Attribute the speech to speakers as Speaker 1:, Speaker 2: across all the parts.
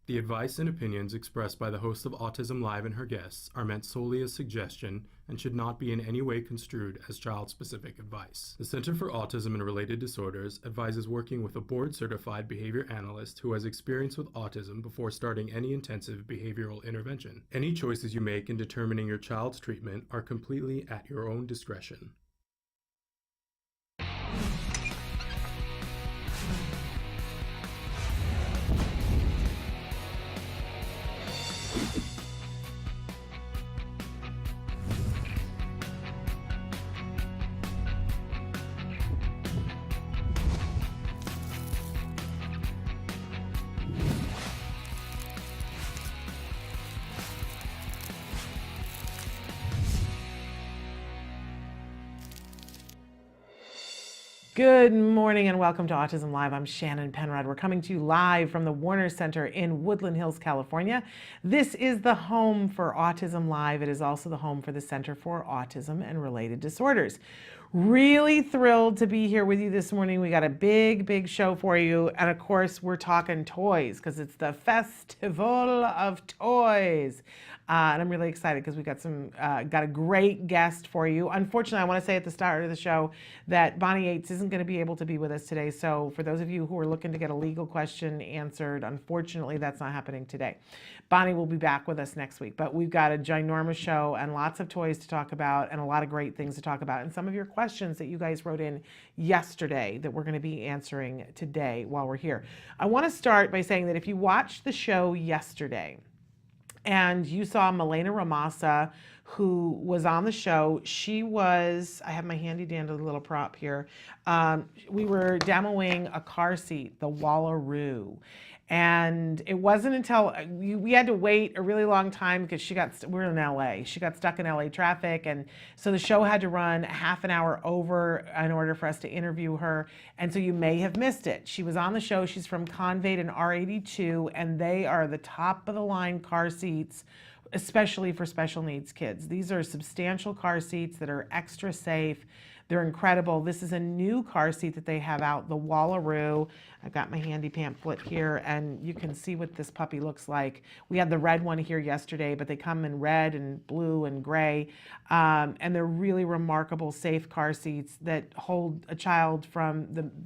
Speaker 1: The advice and opinions expressed by the host of Autism Live and her guests are meant solely as suggestion and should not be in any way construed as child-specific advice. The Center for Autism and Related Disorders advises working with a board-certified behavior analyst who has experience with autism before starting any intensive behavioral intervention. Any choices you make in determining your child's treatment are completely at your own discretion.
Speaker 2: Good morning and welcome to Autism Live. I'm Shannon Penrod. We're coming to you live from the Warner Center in Woodland Hills, California. This is the home for Autism Live. It is also the home for the Center for Autism and Related Disorders. Really thrilled to be here with you this morning. We got a big show for you. And of course, we're talking toys because it's the Festival of Toys. And I'm really excited because we got a great guest for you. Unfortunately, I want to say at the start of the show that Bonnie Yates isn't going to be able to be with us today. So for those of you who are looking to get a legal question answered, unfortunately, that's not happening today. Bonnie will be back with us next week. But we've got a ginormous show and lots of toys to talk about and a lot of great things to talk about. And some of your questions that you guys wrote in yesterday that we're going to be answering today while we're here. I want to start by saying that if you watched the show yesterday, and you saw Milena Ramasa, who was on the show. She was, I have my handy dandy little prop here. We were demoing a car seat, the Wallaroo. And it wasn't until we had to wait a really long time because we're in LA. She got stuck in LA traffic. And so the show had to run half an hour over in order for us to interview her. And so you may have missed it. She was on the show. She's from Convade and R82, and they are the top of the line car seats, especially for special needs kids. These are substantial car seats that are extra safe. They're incredible. This is a new car seat that they have out, the Wallaroo. I've got my handy pamphlet here, and you can see what this puppy looks like. We had the red one here yesterday, but they come in red and blue and gray, and they're really remarkable, safe car seats that hold a child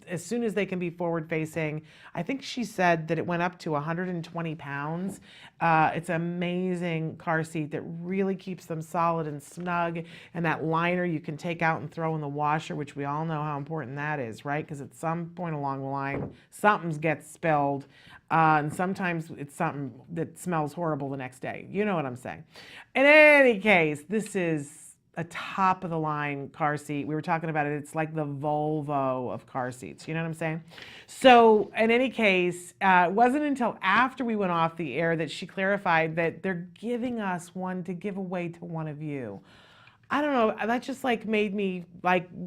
Speaker 2: as soon as they can be forward-facing. I think she said that it went up to 120 pounds. It's an amazing car seat that really keeps them solid and snug, and that liner you can take out and throw in the washer, which we all know how important that is, right? Because at some point along the line, something gets spilled, and sometimes it's something that smells horrible the next day. You know what I'm saying? In any case, this is a top of the line car seat. We were talking about it. It's like the Volvo of car seats. You know what I'm saying? So in any case, it wasn't until after we went off the air that she clarified that they're giving us one to give away to one of you. I don't know, that just made me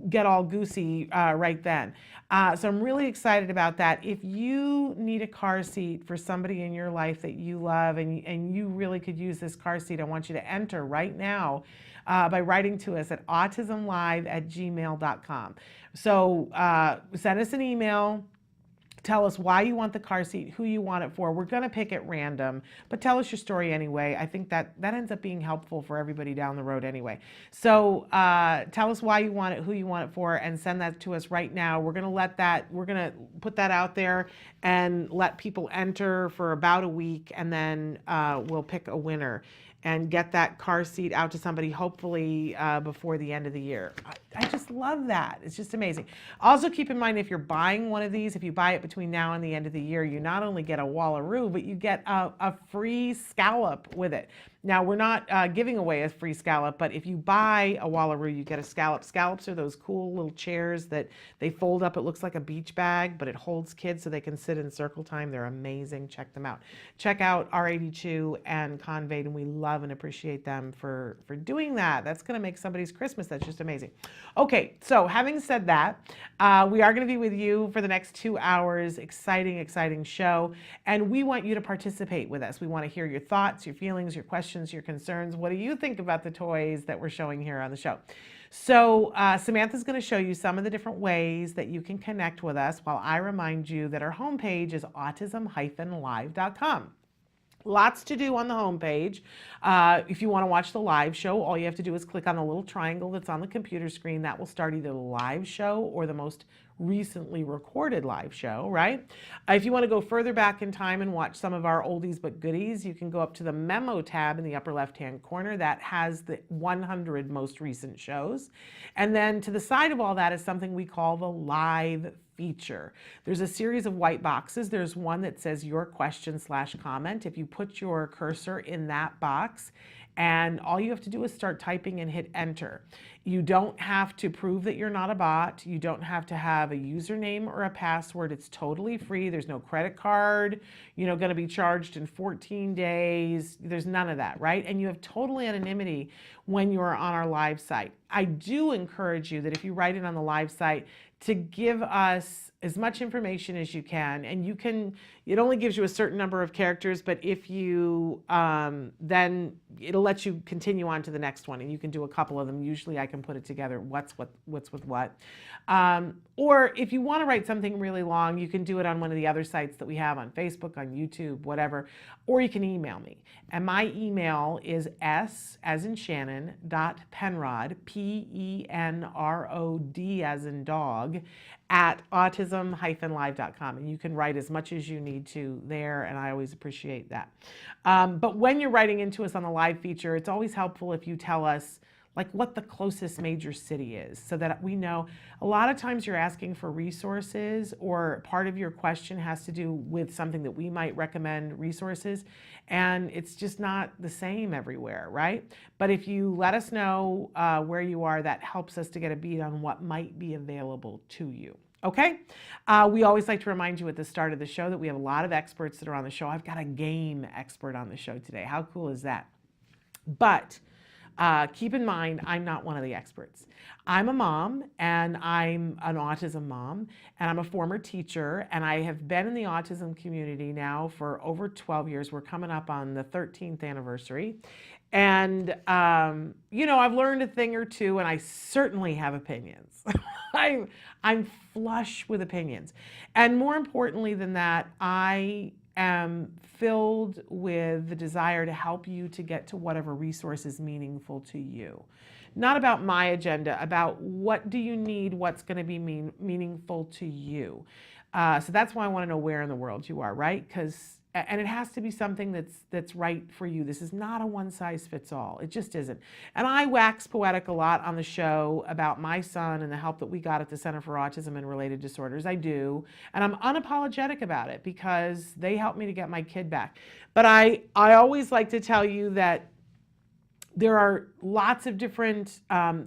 Speaker 2: get all goosey right then. So I'm really excited about that. If you need a car seat for somebody in your life that you love and you really could use this car seat, I want you to enter right now by writing to us at autismlive@gmail.com. So send us an email. Tell us why you want the car seat, who you want it for. We're going to pick at random, but tell us your story anyway. I think that ends up being helpful for everybody down the road anyway. So tell us why you want it, who you want it for, and send that to us right now. We're going to put that out there and let people enter for about a week, and then we'll pick a winner and get that car seat out to somebody hopefully before the end of the year. I just love that. It's just amazing. Also keep in mind, if you're buying one of these, if you buy it between now and the end of the year, you not only get a Wallaroo, but you get a free scallop with it. Now, we're not giving away a free scallop, but if you buy a Wallaroo, you get a scallop. Scallops are those cool little chairs that they fold up. It looks like a beach bag, but it holds kids so they can sit in circle time. They're amazing. Check them out. Check out R82 and Convade, and we love and appreciate them for doing that. That's going to make somebody's Christmas. That's just amazing. Okay, so having said that, we are going to be with you for the next 2 hours. Exciting show, and we want you to participate with us. We want to hear your thoughts, your feelings, your questions, your concerns. What do you think about the toys that we're showing here on the show? So Samantha's going to show you some of the different ways that you can connect with us while I remind you that our homepage is autism-live.com. Lots to do on the homepage. If you want to watch the live show, all you have to do is click on the little triangle that's on the computer screen. That will start either the live show or the most recently recorded live show, right? If you want to go further back in time and watch some of our oldies but goodies, you can go up to the memo tab in the upper left-hand corner. That has the 100 most recent shows. And then to the side of all that is something we call the live feature. There's a series of white boxes. There's one that says your question/comment. If you put your cursor in that box, and all you have to do is start typing and hit enter. You don't have to prove that you're not a bot. You don't have to have a username or a password. It's totally free. There's no credit card, going to be charged in 14 days. There's none of that, right? And you have total anonymity when you're on our live site. I do encourage you that if you write it on the live site, to give us as much information as you can. And it only gives you a certain number of characters, but if you, then it'll let you continue on to the next one, and you can do a couple of them. Usually I can put it together, what's with what. Or if you want to write something really long, you can do it on one of the other sites that we have on Facebook, on YouTube, whatever, or you can email me. And my email is s, as in Shannon, .penrod, PENROD as in dog, at autism-live.com. And you can write as much as you need to there, and I always appreciate that. But when you're writing into us on the live feature, it's always helpful if you tell us like what the closest major city is, so that we know. A lot of times you're asking for resources, or part of your question has to do with something that we might recommend resources, and it's just not the same everywhere, right? But if you let us know where you are, that helps us to get a beat on what might be available to you. Okay? We always like to remind you at the start of the show that we have a lot of experts that are on the show. I've got a game expert on the show today. How cool is that? But keep in mind, I'm not one of the experts. I'm a mom, and I'm an autism mom, and I'm a former teacher, and I have been in the autism community now for over 12 years. We're coming up on the 13th anniversary. And, I've learned a thing or two, and I certainly have opinions. I'm flush with opinions. And more importantly than that, I am filled with the desire to help you to get to whatever resource is meaningful to you. Not about my agenda, about what do you need, what's going to be meaningful to you. So that's why I want to know where in the world you are, right? And it has to be something that's right for you. This is not a one-size-fits-all. It just isn't. And I wax poetic a lot on the show about my son and the help that we got at the Center for Autism and Related Disorders. I do. And I'm unapologetic about it because they helped me to get my kid back. But I always like to tell you that there are lots of different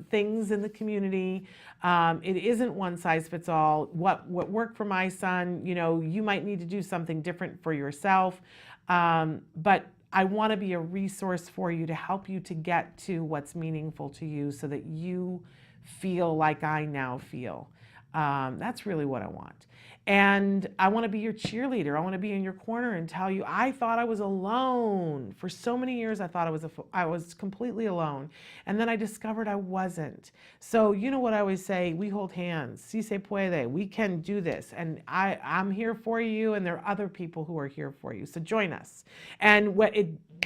Speaker 2: things in the community. It isn't one size fits all. What worked for my son, you might need to do something different for yourself. But I want to be a resource for you to help you to get to what's meaningful to you, so that you feel like I now feel. That's really what I want. And I want to be your cheerleader. I want to be in your corner and tell you, I thought I was alone. For so many years, I thought I was completely alone. And then I discovered I wasn't. So you know what I always say, we hold hands. Si se puede. We can do this. And I'm here for you, and there are other people who are here for you. So join us. And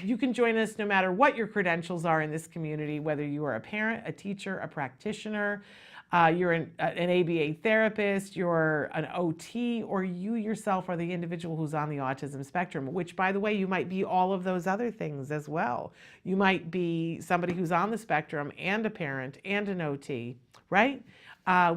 Speaker 2: you can join us no matter what your credentials are in this community, whether you are a parent, a teacher, a practitioner, you're an ABA therapist, you're an OT, or you yourself are the individual who's on the autism spectrum, which, by the way, you might be all of those other things as well. You might be somebody who's on the spectrum and a parent and an OT, right?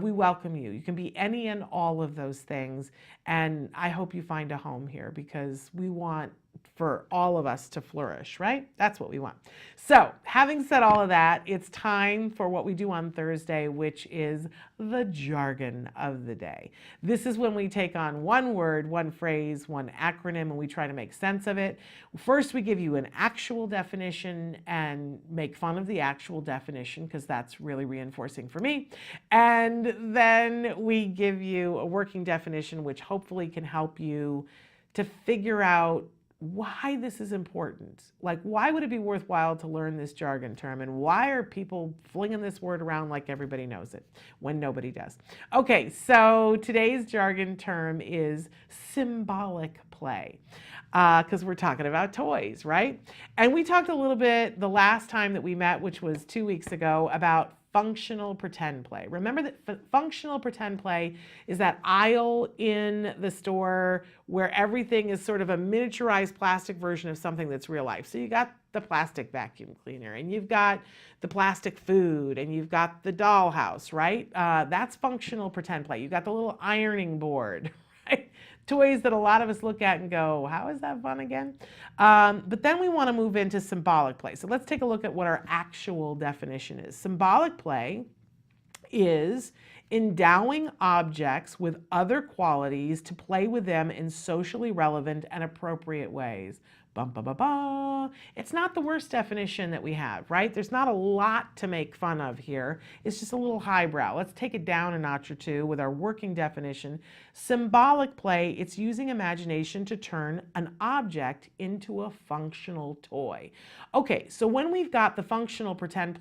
Speaker 2: We welcome you. You can be any and all of those things, and I hope you find a home here, because we want for all of us to flourish, right? That's what we want. So, having said all of that, it's time for what we do on Thursday, which is the jargon of the day. This is when we take on one word, one phrase, one acronym, and we try to make sense of it. First, we give you an actual definition and make fun of the actual definition, because that's really reinforcing for me. And then we give you a working definition, which hopefully can help you to figure out why this is important. Like, why would it be worthwhile to learn this jargon term? And why are people flinging this word around like everybody knows it when nobody does? Okay, so today's jargon term is symbolic play, because we're talking about toys, right? And we talked a little bit the last time that we met, which was 2 weeks ago, about functional pretend play. Remember that functional pretend play is that aisle in the store where everything is sort of a miniaturized plastic version of something that's real life. So you got the plastic vacuum cleaner, and you've got the plastic food, and you've got the dollhouse, right? That's functional pretend play. You've got the little ironing board, right? Toys that a lot of us look at and go, how is that fun again? But then we want to move into symbolic play. So let's take a look at what our actual definition is. Symbolic play is endowing objects with other qualities to play with them in socially relevant and appropriate ways. Bum, ba, ba, ba. It's not the worst definition that we have, right? There's not a lot to make fun of here. It's just a little highbrow. Let's take it down a notch or two with our working definition. Symbolic play, it's using imagination to turn an object into a functional toy. Okay, so when we've got the functional pretend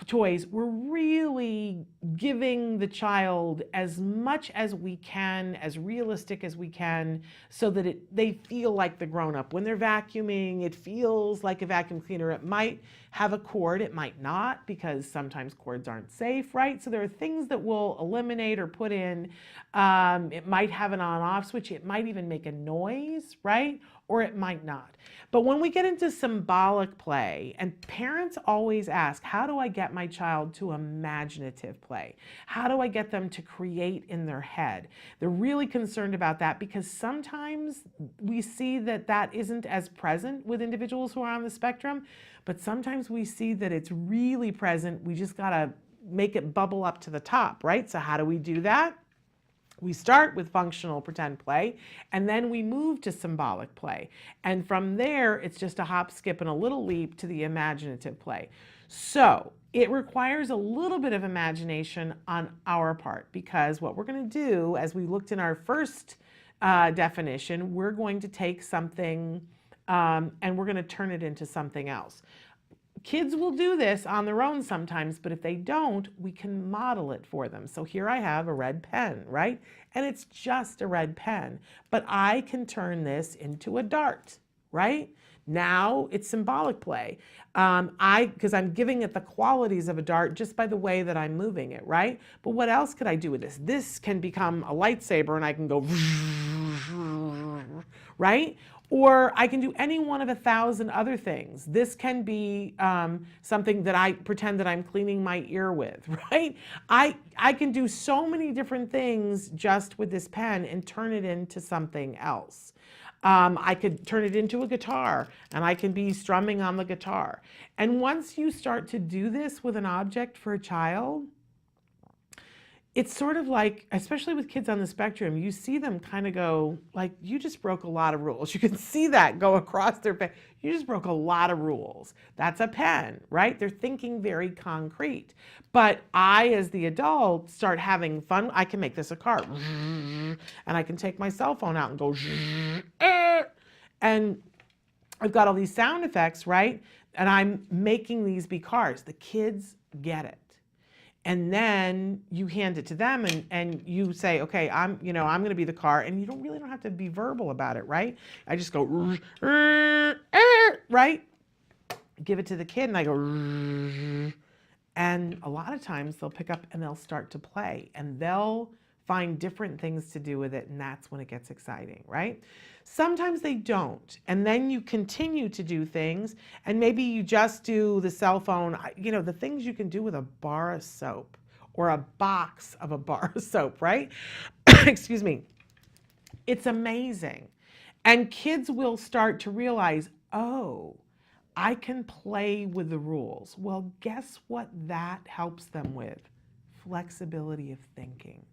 Speaker 2: toys, we're really giving the child as much as we can, as realistic as we can, so that they feel like the grown-up. When they're vacuuming, it feels like a vacuum cleaner. It might have a cord, it might not, because sometimes cords aren't safe, right? So there are things that we'll eliminate or put in. It might have an on-off switch. It might even make a noise, right? Or it might not. But when we get into symbolic play, and parents always ask, how do I get my child to imaginative play? How do I get them to create in their head? They're really concerned about that because sometimes we see that that isn't as present with individuals who are on the spectrum, but sometimes we see that it's really present. We just gotta make it bubble up to the top, right? So how do we do that? We start with functional pretend play, and then we move to symbolic play. And from there, it's just a hop, skip, and a little leap to the imaginative play. So it requires a little bit of imagination on our part, because what we're going to do, as we looked in our first definition, we're going to take something and we're going to turn it into something else. Kids will do this on their own sometimes, but if they don't, we can model it for them. So here I have a red pen, right? And it's just a red pen, but I can turn this into a dart, right? Now it's symbolic play. Because I'm giving it the qualities of a dart just by the way that I'm moving it, right? But what else could I do with this? This can become a lightsaber and I can go, right? Or I can do any one of 1,000 other things. This can be something that I pretend that I'm cleaning my ear with, right? I can do so many different things just with this pen and turn it into something else. I could turn it into a guitar, and I can be strumming on the guitar. And once you start to do this with an object for a child, it's sort of like, especially with kids on the spectrum, you see them kind of go, like, you just broke a lot of rules. You can see that go across their face. You just broke a lot of rules. That's a pen, right? They're thinking very concrete. But I, as the adult, start having fun. I can make this a car. And I can take my cell phone out and go, and I've got all these sound effects, right? And I'm making these be cars. The kids get it. And then you hand it to them and you say, okay, I'm going to be the car, and you don't have to be verbal about it, right? I just go, right? Give it to the kid and I go, and a lot of times they'll pick up and they'll start to play and they'll find different things to do with it, and that's when it gets exciting, right? Sometimes they don't, and then you continue to do things, and maybe you just do the cell phone, the things you can do with a bar of soap or a box of a bar of soap, right? Excuse me. It's amazing. And kids will start to realize, oh, I can play with the rules. Well, guess what that helps them with? Flexibility of thinking.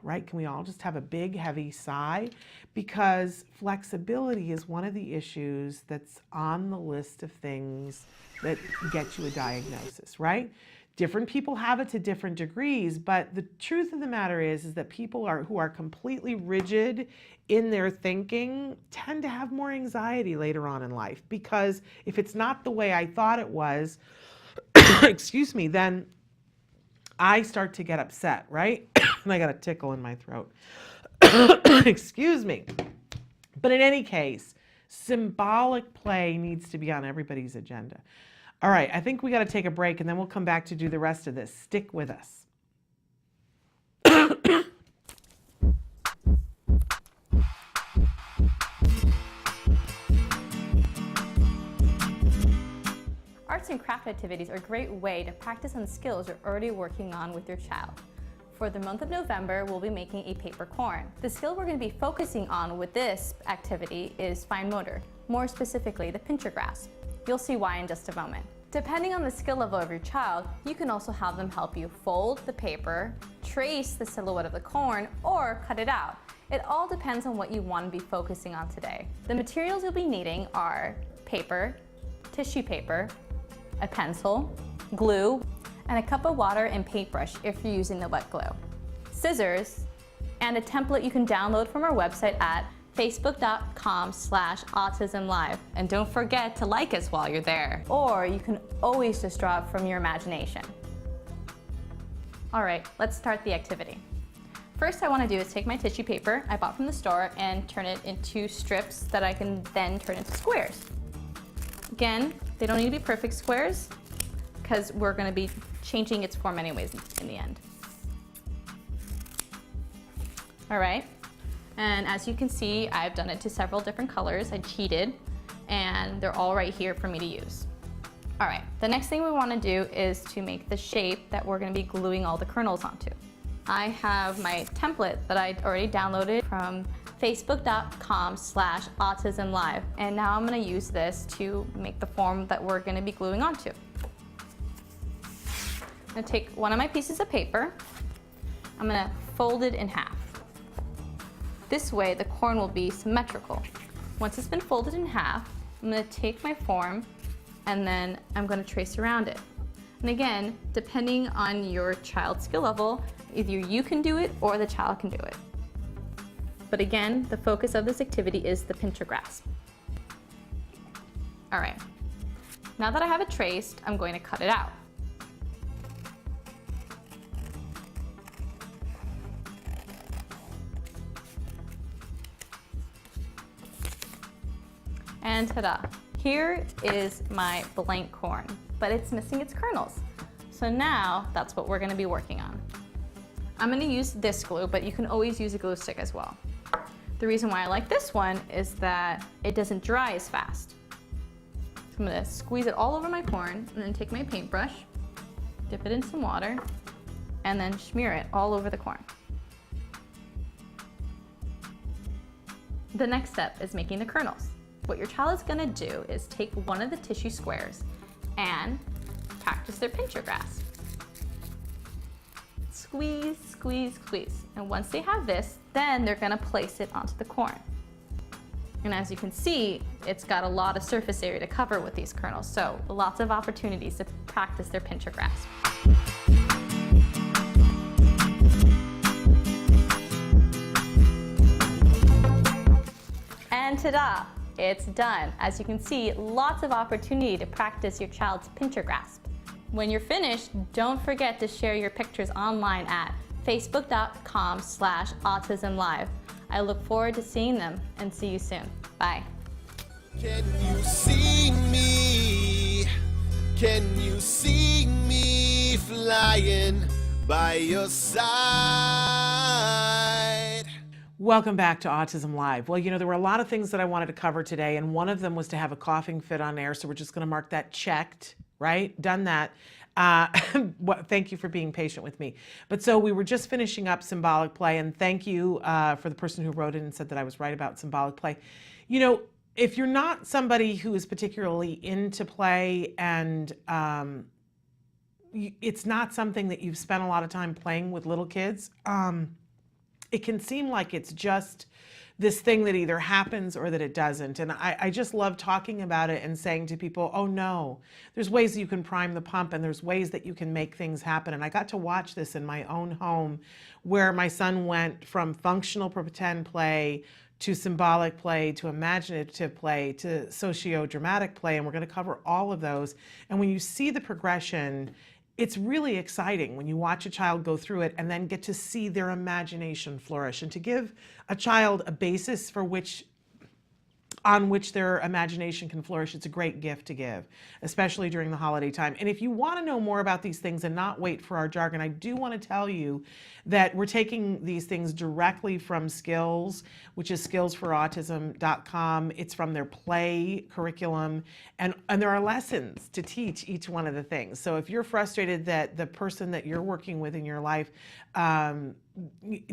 Speaker 2: Right? Can we all just have a big, heavy sigh? Because flexibility is one of the issues that's on the list of things that get you a diagnosis, right? Different people have it to different degrees, but the truth of the matter is that people who are completely rigid in their thinking tend to have more anxiety later on in life, because if it's not the way I thought it was, excuse me, then I start to get upset, right? And I got a tickle in my throat. Excuse me. But in any case, symbolic play needs to be on everybody's agenda. All right, I think we got to take a break and then we'll come back to do the rest of this. Stick with us.
Speaker 3: Arts and craft activities are a great way to practice on skills you're already working on with your child. For the month of November, we'll be making a paper corn. The skill we're going to be focusing on with this activity is fine motor, more specifically the pincher grasp. You'll see why in just a moment. Depending on the skill level of your child, you can also have them help you fold the paper, trace the silhouette of the corn, or cut it out. It all depends on what you want to be focusing on today. The materials you'll be needing are paper, tissue paper, a pencil, glue, and a cup of water and paintbrush if you're using the wet glue, scissors, and a template you can download from our website at facebook.com/autism-live. And don't forget to like us while you're there. Or you can always just draw it from your imagination. All right, let's start the activity. First I want to do is take my tissue paper I bought from the store and turn it into strips that I can then turn into squares. Again, they don't need to be perfect squares because we're going to be changing its form anyways in the end. All right. And as you can see, I've done it to several different colors. I cheated, and they're all right here for me to use. All right, the next thing we want to do is to make the shape that we're going to be gluing all the kernels onto. I have my template that I already downloaded from facebook.com/autism-live, and now I'm going to use this to make the form that we're going to be gluing onto. I'm going to take one of my pieces of paper, I'm going to fold it in half. This way the corn will be symmetrical. Once it's been folded in half, I'm going to take my form and then I'm going to trace around it. And again, depending on your child's skill level, either you can do it or the child can do it. But again, the focus of this activity is the pincher grasp. All right, now that I have it traced, I'm going to cut it out. And ta-da! Here is my blank corn, but it's missing its kernels. So now that's what we're going to be working on. I'm going to use this glue, but you can always use a glue stick as well. The reason why I like this one is that it doesn't dry as fast. So I'm going to squeeze it all over my corn and then take my paintbrush, dip it in some water, and then smear it all over the corn. The next step is making the kernels. What your child is going to do is take one of the tissue squares and practice their pincher grasp. Squeeze, squeeze, squeeze. And once they have this, then they're going to place it onto the corn. And as you can see, it's got a lot of surface area to cover with these kernels, so lots of opportunities to practice their pincher grasp. And ta-da! It's done. As you can see, lots of opportunity to practice your child's pincher grasp. When you're finished, don't forget to share your pictures online at facebook.com/autism-live. I look forward to seeing them and see you soon. Bye.
Speaker 4: Can you see me? Can you see me flying by your side?
Speaker 2: Welcome back to Autism Live. Well, you know, there were a lot of things that I wanted to cover today, and one of them was to have a coughing fit on air, so we're just going to mark that checked, right? Done that. Thank you for being patient with me. But so we were just finishing up symbolic play, and thank you for the person who wrote in and said that I was right about symbolic play. You know, if you're not somebody who is particularly into play and it's not something that you've spent a lot of time playing with little kids, it can seem like it's just this thing that either happens or that it doesn't. And I just love talking about it and saying to people, oh no, there's ways that you can prime the pump and there's ways that you can make things happen. And I got to watch this in my own home where my son went from functional pretend play to symbolic play, to imaginative play, to socio-dramatic play. And we're going to cover all of those. And when you see the progression, it's really exciting when you watch a child go through it and then get to see their imagination flourish, and to give a child a basis on which their imagination can flourish. It's a great gift to give, especially during the holiday time. And if you want to know more about these things and not wait for our jargon, I do want to tell you that we're taking these things directly from Skills, which is skillsforautism.com. It's from their play curriculum, and there are lessons to teach each one of the things. So if you're frustrated that the person that you're working with in your life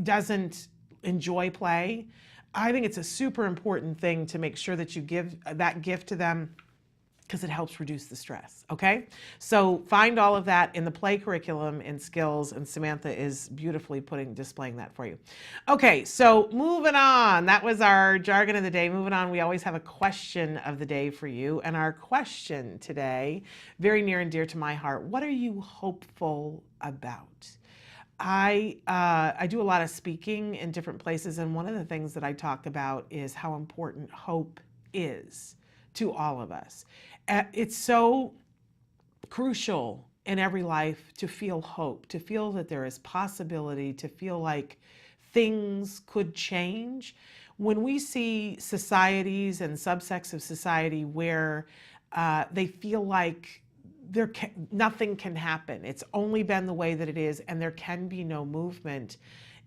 Speaker 2: doesn't enjoy play, I think it's a super important thing to make sure that you give that gift to them, because it helps reduce the stress, okay? So find all of that in the play curriculum in Skills, and Samantha is beautifully displaying that for you. Okay, so moving on. That was our jargon of the day. Moving on, we always have a question of the day for you. And our question today, very near and dear to my heart, what are you hopeful about? I do a lot of speaking in different places, and one of the things that I talk about is how important hope is to all of us. It's so crucial in every life to feel hope, to feel that there is possibility, to feel like things could change. When we see societies and subsects of society where they feel like nothing can happen, it's only been the way that it is, and there can be no movement,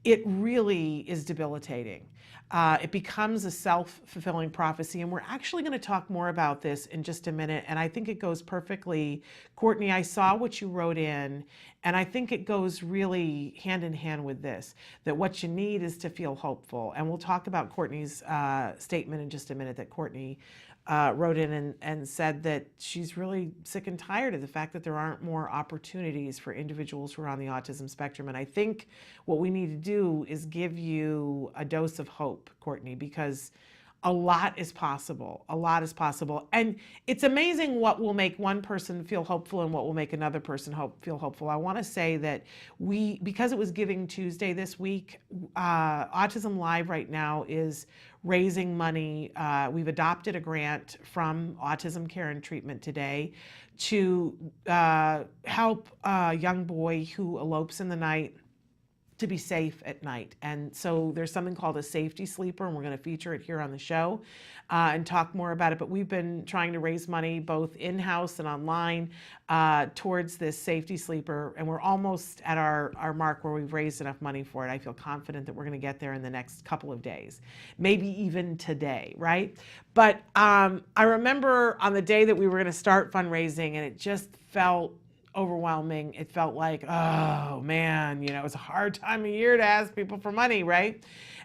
Speaker 2: it really is debilitating. It becomes a self-fulfilling prophecy, and we're actually going to talk more about this in just a minute, and I think it goes perfectly. Courtney, I saw what you wrote in, and I think it goes really hand in hand with this, that what you need is to feel hopeful. And we'll talk about Courtney's statement in just a minute, that Courtney wrote in and said that she's really sick and tired of the fact that there aren't more opportunities for individuals who are on the autism spectrum. And I think what we need to do is give you a dose of hope, Courtney, because a lot is possible. A lot is possible. And it's amazing what will make one person feel hopeful and what will make another person feel hopeful. I want to say that because it was Giving Tuesday this week, Autism Live right now is raising money. We've adopted a grant from Autism Care and Treatment Today to help a young boy who elopes in the night to be safe at night. And so there's something called a safety sleeper, and we're going to feature it here on the show and talk more about it. But we've been trying to raise money both in-house and online towards this safety sleeper, and we're almost at our mark where we've raised enough money for it. I feel confident that we're going to get there in the next couple of days, maybe even today, right? But I remember on the day that we were going to start fundraising, and it just felt overwhelming. It felt like, oh man, it's a hard time of year to ask people for money, right?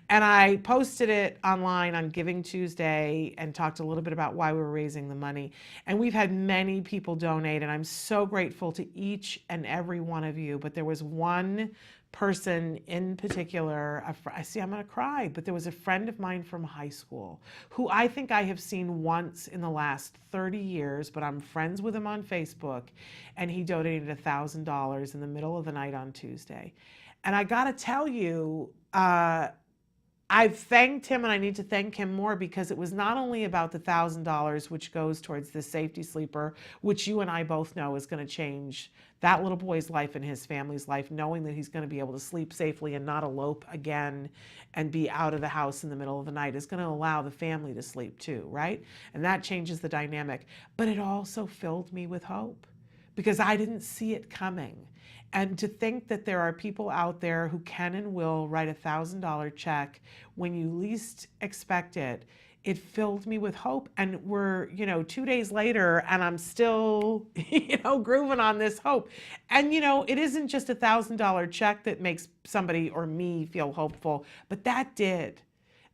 Speaker 2: And I posted it online on Giving Tuesday and talked a little bit about why we were raising the money. And we've had many people donate, and I'm so grateful to each and every one of you. But there was one person in particular, I'm going to cry, but there was a friend of mine from high school who I think I have seen once in the last 30 years, but I'm friends with him on Facebook, and he donated $1,000 in the middle of the night on Tuesday. And I got to tell you, I've thanked him, and I need to thank him more, because it was not only about the $1,000, which goes towards this safety sleeper, which you and I both know is going to change that little boy's life and his family's life, knowing that he's going to be able to sleep safely and not elope again and be out of the house in the middle of the night, is going to allow the family to sleep too, right? And that changes the dynamic. But it also filled me with hope, because I didn't see it coming. And to think that there are people out there who can and will write a $1,000 check when you least expect it, it filled me with hope. And we're, 2 days later, and I'm still, grooving on this hope. And, it isn't just a $1,000 check that makes somebody or me feel hopeful, but that did.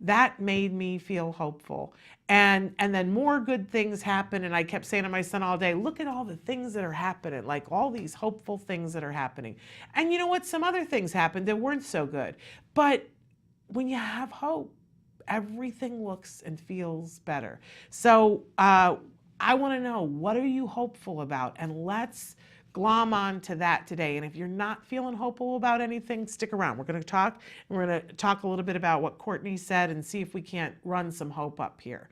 Speaker 2: That made me feel hopeful. And then more good things happen. And I kept saying to my son all day, look at all the things that are happening, like all these hopeful things that are happening. And you know what? Some other things happened that weren't so good. But when you have hope, everything looks and feels better. So I want to know, what are you hopeful about? And let's glom on to that today. And if you're not feeling hopeful about anything, stick around. We're going to talk, and we're going to talk a little bit about what Courtney said and see if we can't run some hope up here.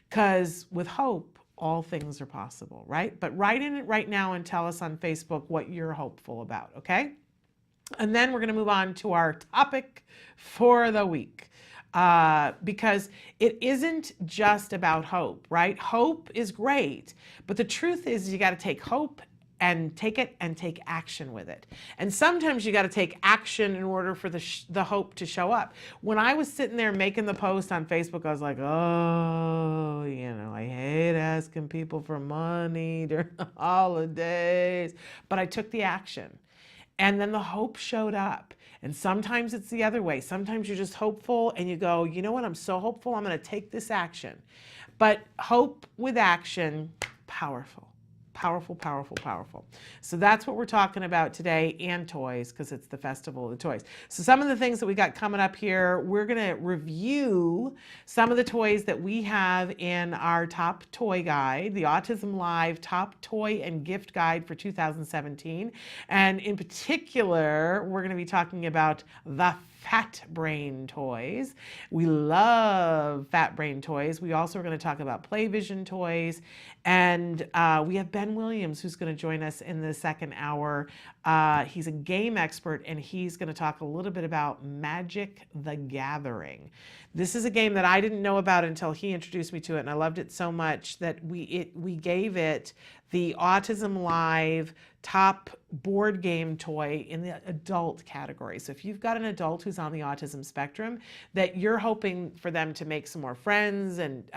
Speaker 2: Because with hope, all things are possible, right? But write in it right now and tell us on Facebook what you're hopeful about, okay? And then we're going to move on to our topic for the week. Because it isn't just about hope, right? Hope is great, but the truth is you got to take hope and take it and take action with it. And sometimes you got to take action in order for the hope to show up. When I was sitting there making the post on Facebook, I was like, oh, I hate asking people for money during the holidays, but I took the action. And then the hope showed up. And sometimes it's the other way. Sometimes you're just hopeful and you go, you know what, I'm so hopeful, I'm going to take this action. But hope with action, powerful. Powerful, powerful, powerful. So that's what we're talking about today, and toys, because it's the festival of the toys. So some of the things that we got coming up here, we're going to review some of the toys that we have in our top toy guide, the autism-live top toy and gift guide for 2017. And in particular, we're going to be talking about the Fat Brain toys. We love Fat Brain toys. We also are going to talk about Playvision toys. And we have Ben Williams, who's going to join us in the second hour. He's a game expert, and he's going to talk a little bit about Magic the Gathering. This is a game that I didn't know about until he introduced me to it, and I loved it so much that we gave it the autism-live top board game toy in the adult category. So if you've got an adult who's on the autism spectrum, that you're hoping for them to make some more friends and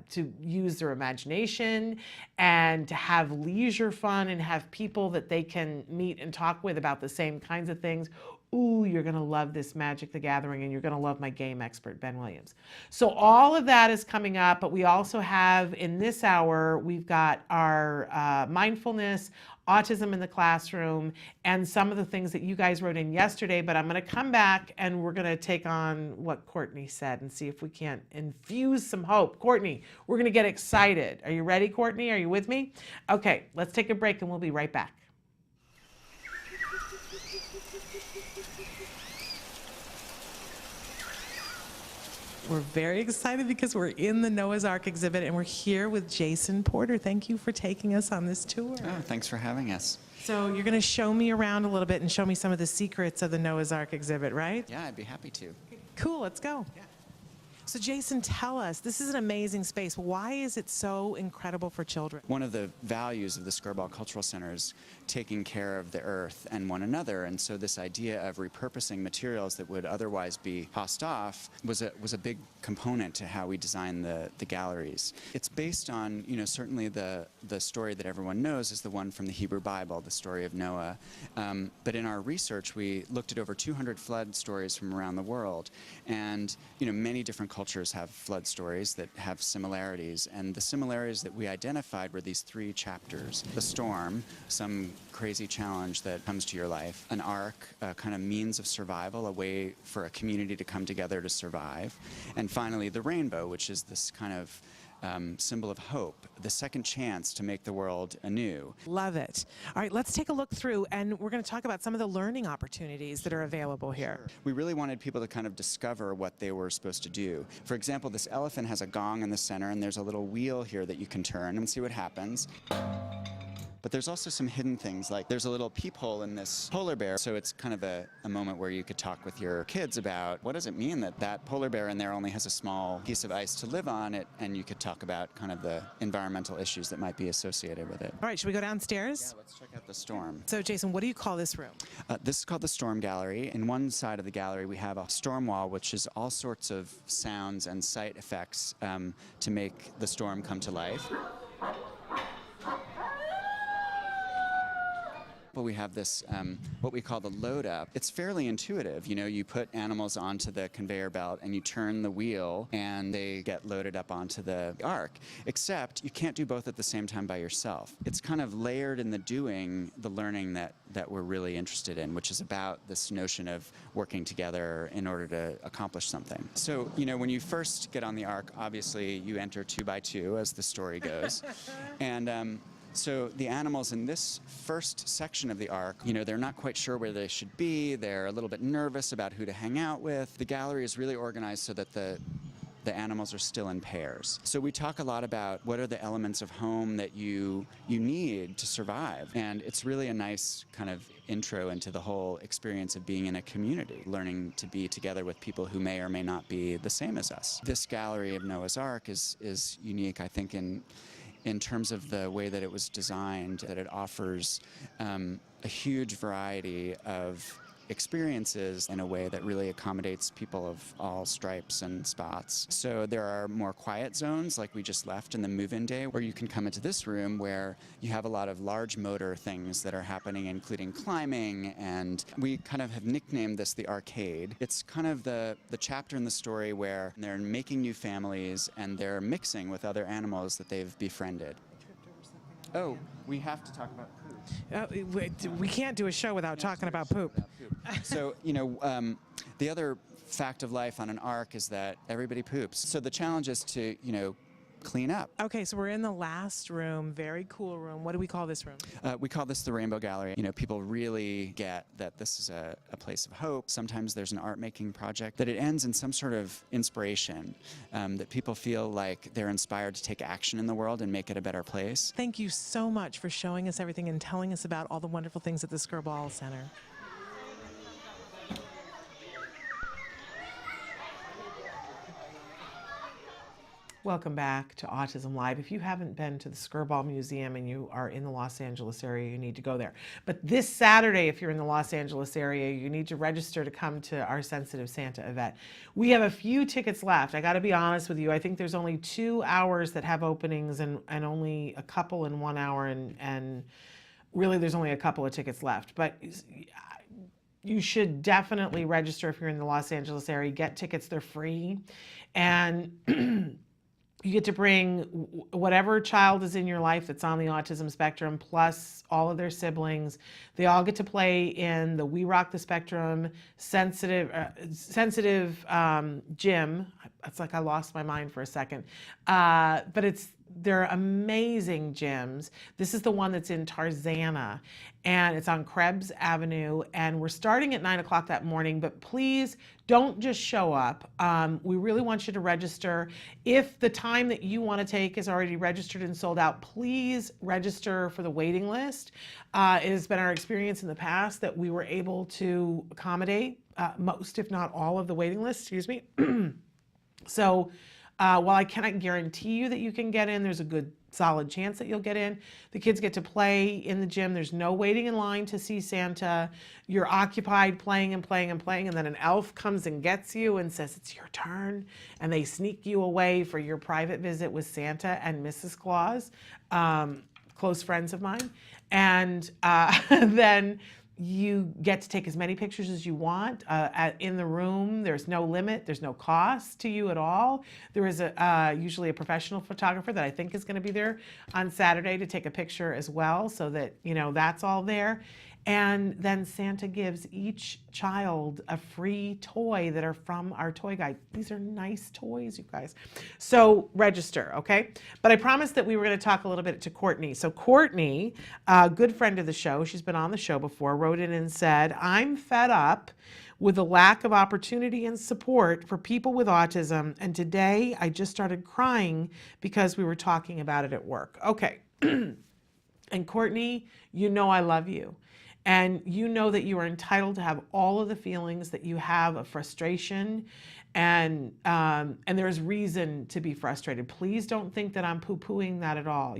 Speaker 2: to use their imagination and to have leisure fun and have people that they can meet and talk with about the same kinds of things, ooh, you're going to love this Magic the Gathering, and you're going to love my game expert, Ben Williams. So all of that is coming up, but we also have, in this hour, we've got our mindfulness, autism in the classroom, and some of the things that you guys wrote in yesterday. But I'm going to come back and we're going to take on what Courtney said and see if we can't infuse some hope. Courtney, we're going to get excited. Are you ready, Courtney? Are you with me? Okay, let's take a break and we'll be right back. We're very excited because we're in the Noah's Ark exhibit and we're here with Jason Porter. Thank you for taking us on this tour.
Speaker 5: Oh, thanks for having us.
Speaker 2: So you're going to show me around a little bit and show me some of the secrets of the Noah's Ark exhibit, right?
Speaker 5: Yeah, I'd be happy to.
Speaker 2: Cool, let's go. Yeah. So Jason, tell us, this is an amazing space. Why is it so incredible for children?
Speaker 5: One of the values of the Skirball Cultural Center is taking care of the earth and one another, and so this idea of repurposing materials that would otherwise be tossed off was a big component to how we designed the galleries. It's based on, certainly the story that everyone knows is the one from the Hebrew Bible, the story of Noah. But in our research, we looked at over 200 flood stories from around the world, and many different cultures have flood stories that have similarities, and the similarities that we identified were these three chapters: the storm, some crazy challenge that comes to your life; an ark, a kind of means of survival, a way for a community to come together to survive; and finally the rainbow, which is this kind of symbol of hope, the second chance to make the world anew.
Speaker 2: Love it. All right, let's take a look through, and we're going to talk about some of the learning opportunities that are available here.
Speaker 5: Sure. We really wanted people to kind of discover what they were supposed to do. For example, this elephant has a gong in the center, and there's a little wheel here that you can turn and see what happens. But there's also some hidden things, like there's a little peephole in this polar bear, so it's kind of a moment where you could talk with your kids about what does it mean that that polar bear in there only has a small piece of ice to live on it, and you could talk about kind of the environmental issues that might be associated with it.
Speaker 2: All right, should we go downstairs?
Speaker 5: Yeah, let's check out the storm.
Speaker 2: So Jason, what do you call this room?
Speaker 5: This is called the Storm Gallery. In one side of the gallery we have a storm wall, which is all sorts of sounds and sight effects to make the storm come to life. But we have this, what we call the load up. It's fairly intuitive. You know, you put animals onto the conveyor belt and you turn the wheel and they get loaded up onto the ark. Except you can't do both at the same time by yourself. It's kind of layered in the doing, the learning that we're really interested in, which is about this notion of working together in order to accomplish something. So, you know, when you first get on the ark, obviously you enter 2 by 2 as the story goes. And so the animals in this first section of the ark, you know, they're not quite sure where they should be. They're a little bit nervous about who to hang out with. The gallery is really organized so that the animals are still in pairs. So we talk a lot about what are the elements of home that you need to survive. And it's really a nice kind of intro into the whole experience of being in a community, learning to be together with people who may or may not be the same as us. This gallery of Noah's Ark is unique, I think, in terms of the way that it was designed, that it offers a huge variety of experiences in a way that really accommodates people of all stripes and spots. So there are more quiet zones, like we just left in the move-in day, where you can come into this room where you have a lot of large motor things that are happening, including climbing, and we kind of have nicknamed this the arcade. It's kind of the chapter in the story where they're making new families and they're mixing with other animals that they've befriended. Oh, we have to talk about poop.
Speaker 2: We can't do a show without talking about poop.
Speaker 5: So, you know, the other fact of life on an ark is that everybody poops. So the challenge is to, you know, clean up.
Speaker 2: Okay, so we're in the last room, very cool room. What do we call this room?
Speaker 5: We call this the Rainbow Gallery. You know, people really get that this is a place of hope. Sometimes there's an art-making project, that it ends in some sort of inspiration, that people feel like they're inspired to take action in the world and make it a better place.
Speaker 2: Thank you so much for showing us everything and telling us about all the wonderful things at the Skirball Center. Welcome back to Autism Live. If you haven't been to the Skirball Museum and you are in the Los Angeles area, you need to go there. But this Saturday, if you're in the Los Angeles area, you need to register to come to our Sensitive Santa event. We have a few tickets left. I got to be honest with you. I think there's only 2 hours that have openings and only a couple in 1 hour. And really, there's only a couple of tickets left. But you should definitely register if you're in the Los Angeles area. Get tickets. They're free. And you get to bring whatever child is in your life that's on the autism spectrum, plus all of their siblings. They all get to play in the We Rock the Spectrum sensitive gym. It's like I lost my mind for a second. But they're amazing gyms. This is the one that's in Tarzana, and it's on Krebs Avenue, and we're starting at 9 o'clock that morning, but please don't just show up. We really want you to register. If the time that you want to take is already registered and sold out, please register for the waiting list. It has been our experience in the past that we were able to accommodate most, if not all, of the waiting list, excuse me. So while I cannot guarantee you that you can get in, there's a good solid chance that you'll get in. The kids get to play in the gym. There's no waiting in line to see Santa. You're occupied playing and playing and playing, and then an elf comes and gets you and says it's your turn, and they sneak you away for your private visit with Santa and Mrs. Claus, close friends of mine. And then you get to take as many pictures as you want in the room. There's no limit. There's no cost to you at all. There is usually a professional photographer that I think is going to be there on Saturday to take a picture as well, so that, you know, that's all there. And then Santa gives each child a free toy that are from our toy guide. These are nice toys, you guys. So register, okay? But I promised that we were going to talk a little bit to Courtney. So Courtney, a good friend of the show, she's been on the show before, wrote in and said, I'm fed up with the lack of opportunity and support for people with autism. And today I just started crying because we were talking about it at work. Okay. And Courtney, you know I love you. And you know that you are entitled to have all of the feelings that you have of frustration, and there is reason to be frustrated. Please don't think that I'm poo-pooing that at all.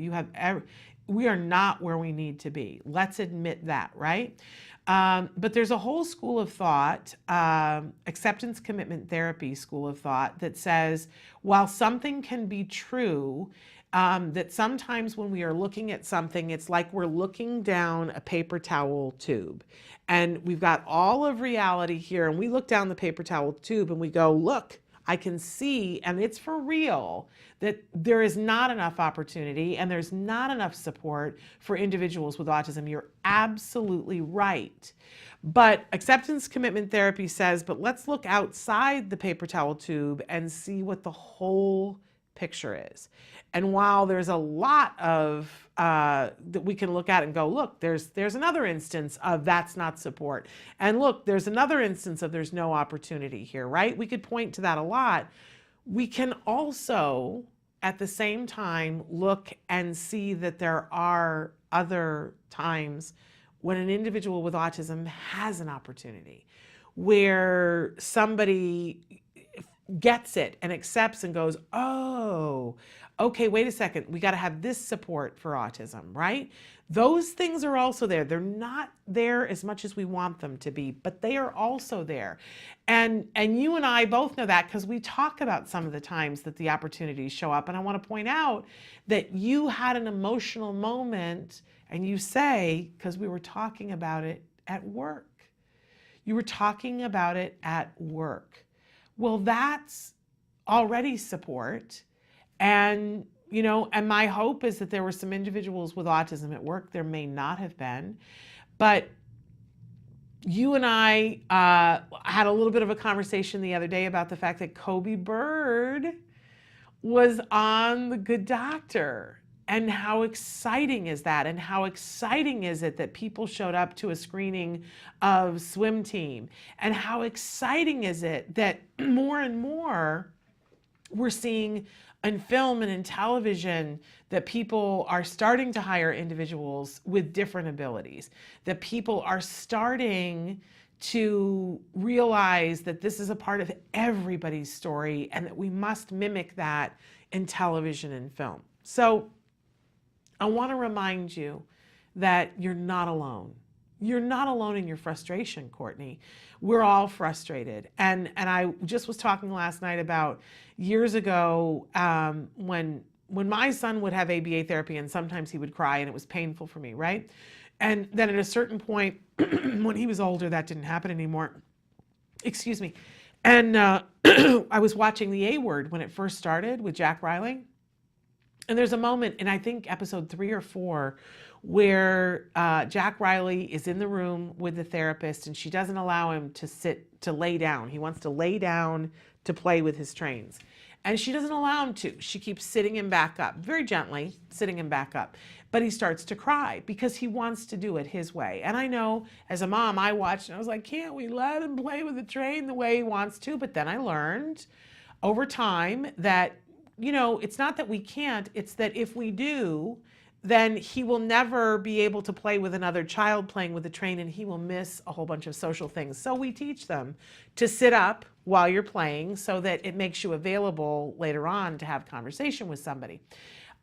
Speaker 2: We are not where we need to be. Let's admit that, right? But there's a whole school of thought, acceptance commitment therapy school of thought, that says while something can be true, that sometimes when we are looking at something, it's like we're looking down a paper towel tube. And we've got all of reality here, and we look down the paper towel tube and we go, look, I can see, and it's for real, that there is not enough opportunity and there's not enough support for individuals with autism. You're absolutely right. But acceptance commitment therapy says, but let's look outside the paper towel tube and see what the whole picture is. And while there's a lot of that we can look at and go, look, there's another instance of that's not support. And look, there's another instance of there's no opportunity here, right? We could point to that a lot. We can also, at the same time, look and see that there are other times when an individual with autism has an opportunity, where somebody gets it and accepts and goes, oh, okay, wait a second, we got to have this support for autism, right? Those things are also there. They're not there as much as we want them to be, but they are also there. And you and I both know that because we talk about some of the times that the opportunities show up. And I want to point out that you had an emotional moment, and you say, because we were talking about it at work. You were talking about it at work. Well, that's already support. And, you know, and my hope is that there were some individuals with autism at work. There may not have been. But you and I had a little bit of a conversation the other day about the fact that Kobe Bird was on The Good Doctor. And how exciting is that? And how exciting is it that people showed up to a screening of Swim Team? And how exciting is it that more and more we're seeing in film and in television that people are starting to hire individuals with different abilities, that people are starting to realize that this is a part of everybody's story and that we must mimic that in television and film. So I want to remind you that you're not alone. You're not alone in your frustration, Courtney. We're all frustrated. And I just was talking last night about years ago when my son would have ABA therapy and sometimes he would cry and it was painful for me, right? And then at a certain point, when he was older, that didn't happen anymore. Excuse me. And I was watching The A Word when it first started with Jack Riley. And there's a moment in, I think, episode 3 or 4, where Jack Riley is in the room with the therapist and she doesn't allow him to lay down. He wants to lay down to play with his trains. And she doesn't allow him to. She keeps sitting him back up, very gently, sitting him back up. But he starts to cry because he wants to do it his way. And I know, as a mom, I watched and I was like, can't we let him play with the train the way he wants to? But then I learned over time that, you know, it's not that we can't, it's that if we do, then he will never be able to play with another child playing with the train and he will miss a whole bunch of social things. So we teach them to sit up while you're playing so that it makes you available later on to have conversation with somebody.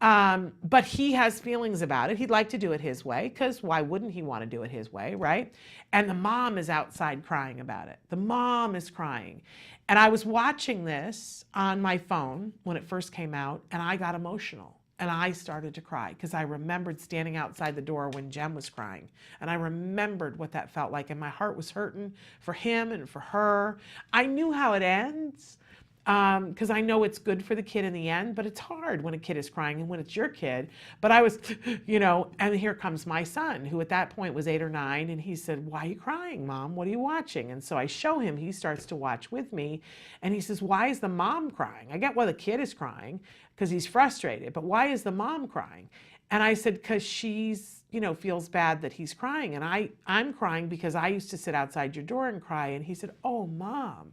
Speaker 2: But he has feelings about it. He'd like to do it his way because why wouldn't he want to do it his way, right? And the mom is outside crying about it. The mom is crying. And I was watching this on my phone when it first came out and I got emotional. And I started to cry because I remembered standing outside the door when Jem was crying. And I remembered what that felt like. And my heart was hurting for him and for her. I knew how it ends because I know it's good for the kid in the end. But it's hard when a kid is crying and when it's your kid. But I was, you know, and here comes my son, who at that point was 8 or 9. And he said, why are you crying, Mom? What are you watching? And so I show him. He starts to watch with me. And he says, why is the mom crying? I get why the kid is crying, because he's frustrated, but why is the mom crying? And I said, because she's, you know, feels bad that he's crying. And I'm crying because I used to sit outside your door and cry. And he said, oh, Mom,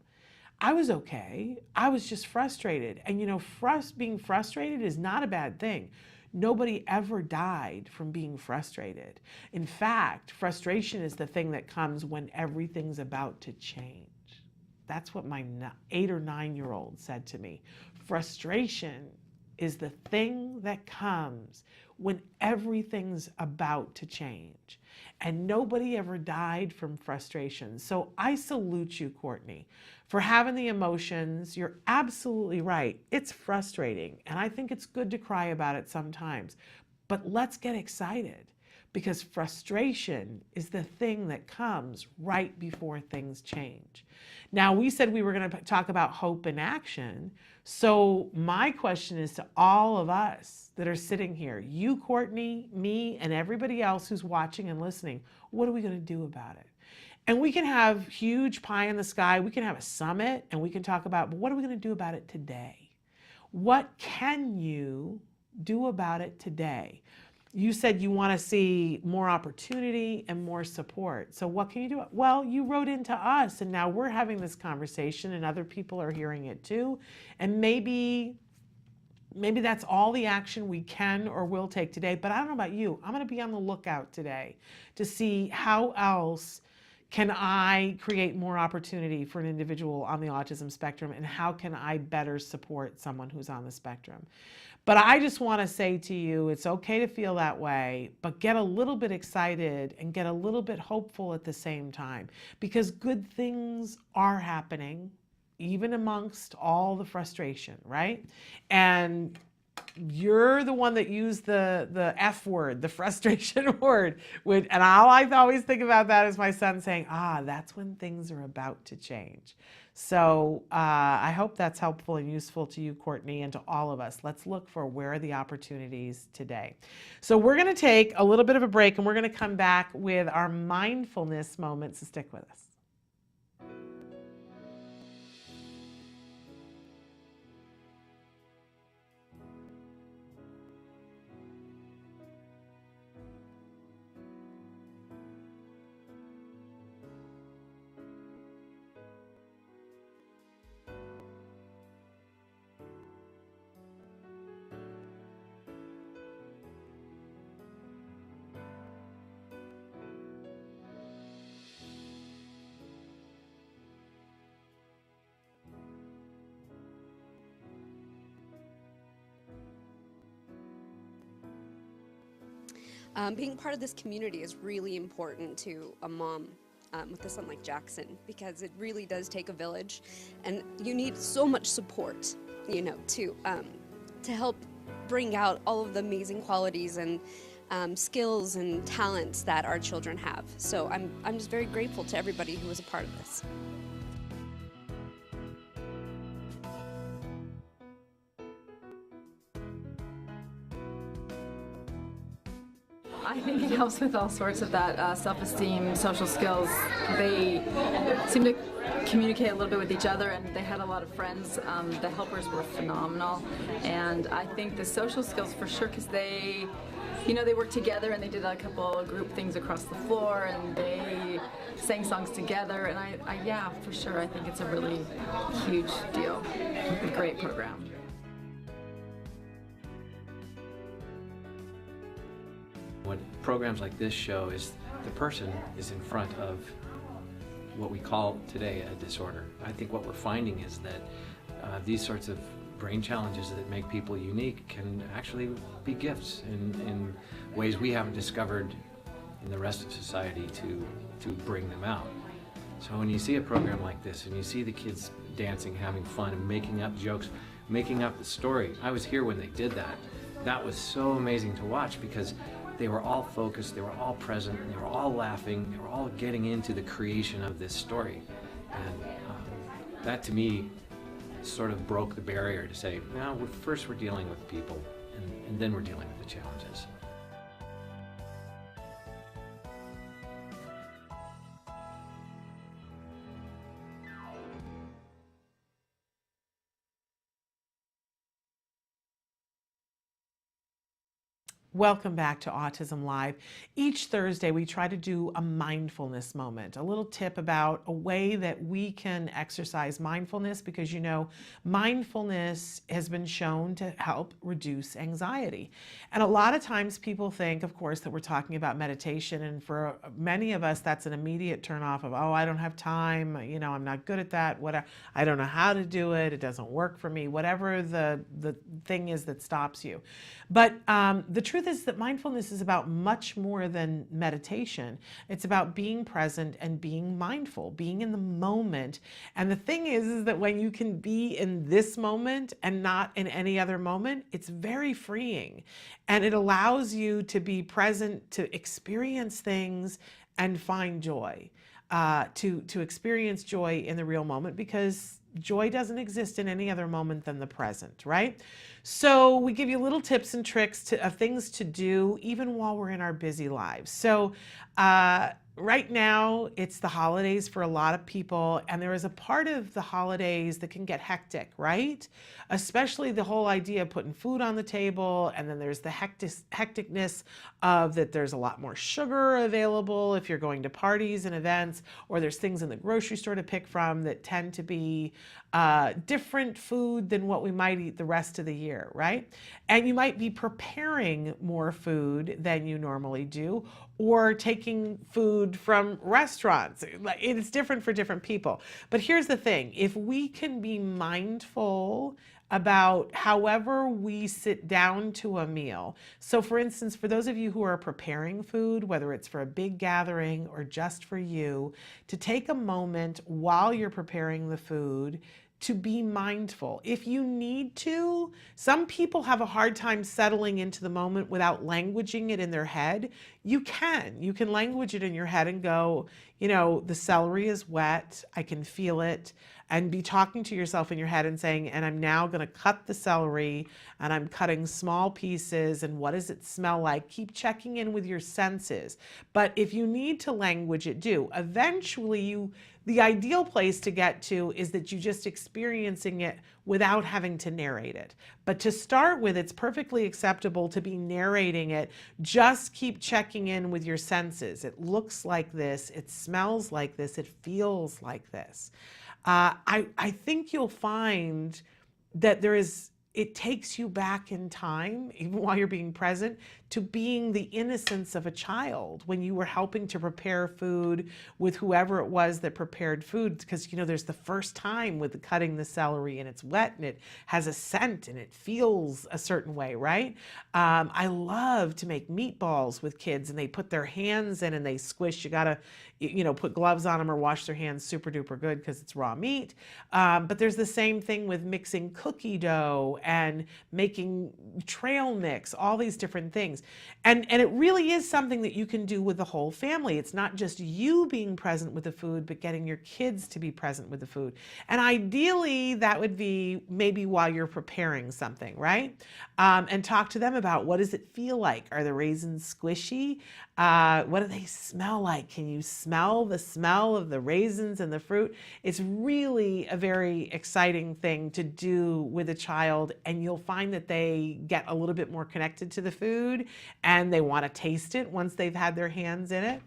Speaker 2: I was okay. I was just frustrated. And, you know, being frustrated is not a bad thing. Nobody ever died from being frustrated. In fact, frustration is the thing that comes when everything's about to change. That's what my 8 or 9-year-old said to me. Frustration is the thing that comes when everything's about to change. And nobody ever died from frustration. So I salute you, Courtney, for having the emotions. You're absolutely right. It's frustrating. And I think it's good to cry about it sometimes. But let's get excited, because frustration is the thing that comes right before things change. Now, we said we were going to talk about hope in action. So my question is to all of us that are sitting here, you, Courtney, me, and everybody else who's watching and listening, what are we going to do about it? And we can have huge pie in the sky. We can have a summit and we can talk about, but what are we going to do about it today? What can you do about it today? You said you want to see more opportunity and more support. So what can you do? Well, you wrote into us, and now we're having this conversation and other people are hearing it too. And maybe that's all the action we can or will take today. But I don't know about you. I'm going to be on the lookout today to see how else can I create more opportunity for an individual on the autism spectrum, and how can I better support someone who's on the spectrum. But I just want to say to you, it's okay to feel that way, but get a little bit excited and get a little bit hopeful at the same time, because good things are happening, even amongst all the frustration, right? And you're the one that used the F word, the frustration word. And all I always think about that is my son saying, that's when things are about to change. So I hope that's helpful and useful to you, Courtney, and to all of us. Let's look for where are the opportunities today. So we're going to take a little bit of a break, and we're going to come back with our mindfulness moments. So stick with us.
Speaker 6: Being part of this community is really important to a mom with a son like Jackson, because it really does take a village, and you need so much support, to help bring out all of the amazing qualities and skills and talents that our children have. So I'm just very grateful to everybody who was a part of this.
Speaker 7: I think it helps with all sorts of that self-esteem, social skills. They seem to communicate a little bit with each other, and they had a lot of friends. The helpers were phenomenal, and I think the social skills for sure, because they worked together and they did a couple of group things across the floor, and they sang songs together, and I yeah, for sure, I think it's a really huge deal. A great program.
Speaker 8: What programs like this show is the person is in front of what we call today a disorder. I think what we're finding is that these sorts of brain challenges that make people unique can actually be gifts in ways we haven't discovered in the rest of society to bring them out. So when you see a program like this and you see the kids dancing, having fun, and making up jokes, making up the story. I was here when they did that. That was so amazing to watch, because they were all focused, they were all present, and they were all laughing, they were all getting into the creation of this story. And that to me sort of broke the barrier to say, no, first we're dealing with people, and then we're dealing with the challenges.
Speaker 2: Welcome back to Autism Live. Each Thursday, we try to do a mindfulness moment, a little tip about a way that we can exercise mindfulness, because mindfulness has been shown to help reduce anxiety. And a lot of times people think, of course, that we're talking about meditation, and for many of us, that's an immediate turnoff of, oh, I don't have time, I'm not good at that, I don't know how to do it, it doesn't work for me, whatever the thing is that stops you. But the truth truth is that mindfulness is about much more than meditation. It's about being present and being mindful, being in the moment. And the thing is that when you can be in this moment and not in any other moment, it's very freeing. And it allows you to be present, to experience things and find joy, to experience joy in the real moment, because joy doesn't exist in any other moment than the present, right? So we give you little tips and tricks of things to do even while we're in our busy lives. So right now it's the holidays for a lot of people, and there is a part of the holidays that can get hectic, right? Especially the whole idea of putting food on the table, and then there's the hecticness of that there's a lot more sugar available if you're going to parties and events, or there's things in the grocery store to pick from that tend to be different food than what we might eat the rest of the year, right? And you might be preparing more food than you normally do, or taking food from restaurants. It's different for different people. But here's the thing, if we can be mindful about however we sit down to a meal. So for instance, for those of you who are preparing food, whether it's for a big gathering or just for you, to take a moment while you're preparing the food to be mindful. If you need to, some people have a hard time settling into the moment without languaging it in their head. You can language it in your head and go, you know, the celery is wet, I can feel it, and be talking to yourself in your head and saying, and I'm now going to cut the celery, and I'm cutting small pieces, and what does it smell like? Keep checking in with your senses. But if you need to language it, do. Eventually, the ideal place to get to is that you just experiencing it without having to narrate it. But to start with, it's perfectly acceptable to be narrating it. Just keep checking in with your senses. It looks like this, it smells like this, it feels like this. I think you'll find that it takes you back in time, even while you're being present, to being the innocence of a child when you were helping to prepare food with whoever it was that prepared food. Because, you know, there's the first time with cutting the celery, and it's wet and it has a scent and it feels a certain way, right? I love to make meatballs with kids, and they put their hands in and they squish. You gotta, you know, put gloves on them or wash their hands super duper good because it's raw meat. But there's the same thing with mixing cookie dough and making trail mix, all these different things. And it really is something that you can do with the whole family. It's not just you being present with the food, but getting your kids to be present with the food. And ideally, that would be maybe while you're preparing something, right? And talk to them about, what does it feel like? Are the raisins squishy? What do they smell like? Can you smell the smell of the raisins and the fruit? It's really a very exciting thing to do with a child, and you'll find that they get a little bit more connected to the food and they want to taste it once they've had their hands in it.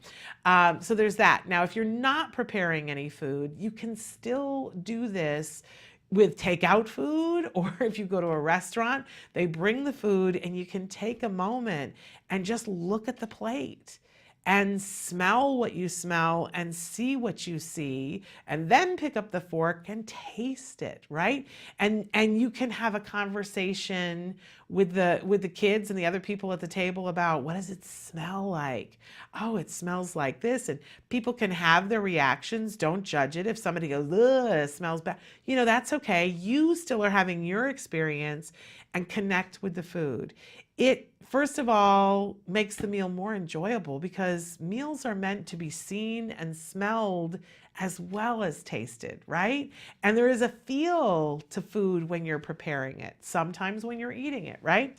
Speaker 2: So there's that. Now, if you're not preparing any food, you can still do this with takeout food, or if you go to a restaurant, they bring the food and you can take a moment and just look at the plate and smell what you smell and see what you see, and then pick up the fork and taste it, right? And you can have a conversation with the kids and the other people at the table about, what does it smell like? Oh, it smells like this. And people can have their reactions. Don't judge it. If somebody goes, ugh, it smells bad, you know, that's okay. You still are having your experience, and connect with the food. It, first of all, makes the meal more enjoyable, because meals are meant to be seen and smelled as well as tasted, right? And there is a feel to food when you're preparing it, sometimes when you're eating it, right?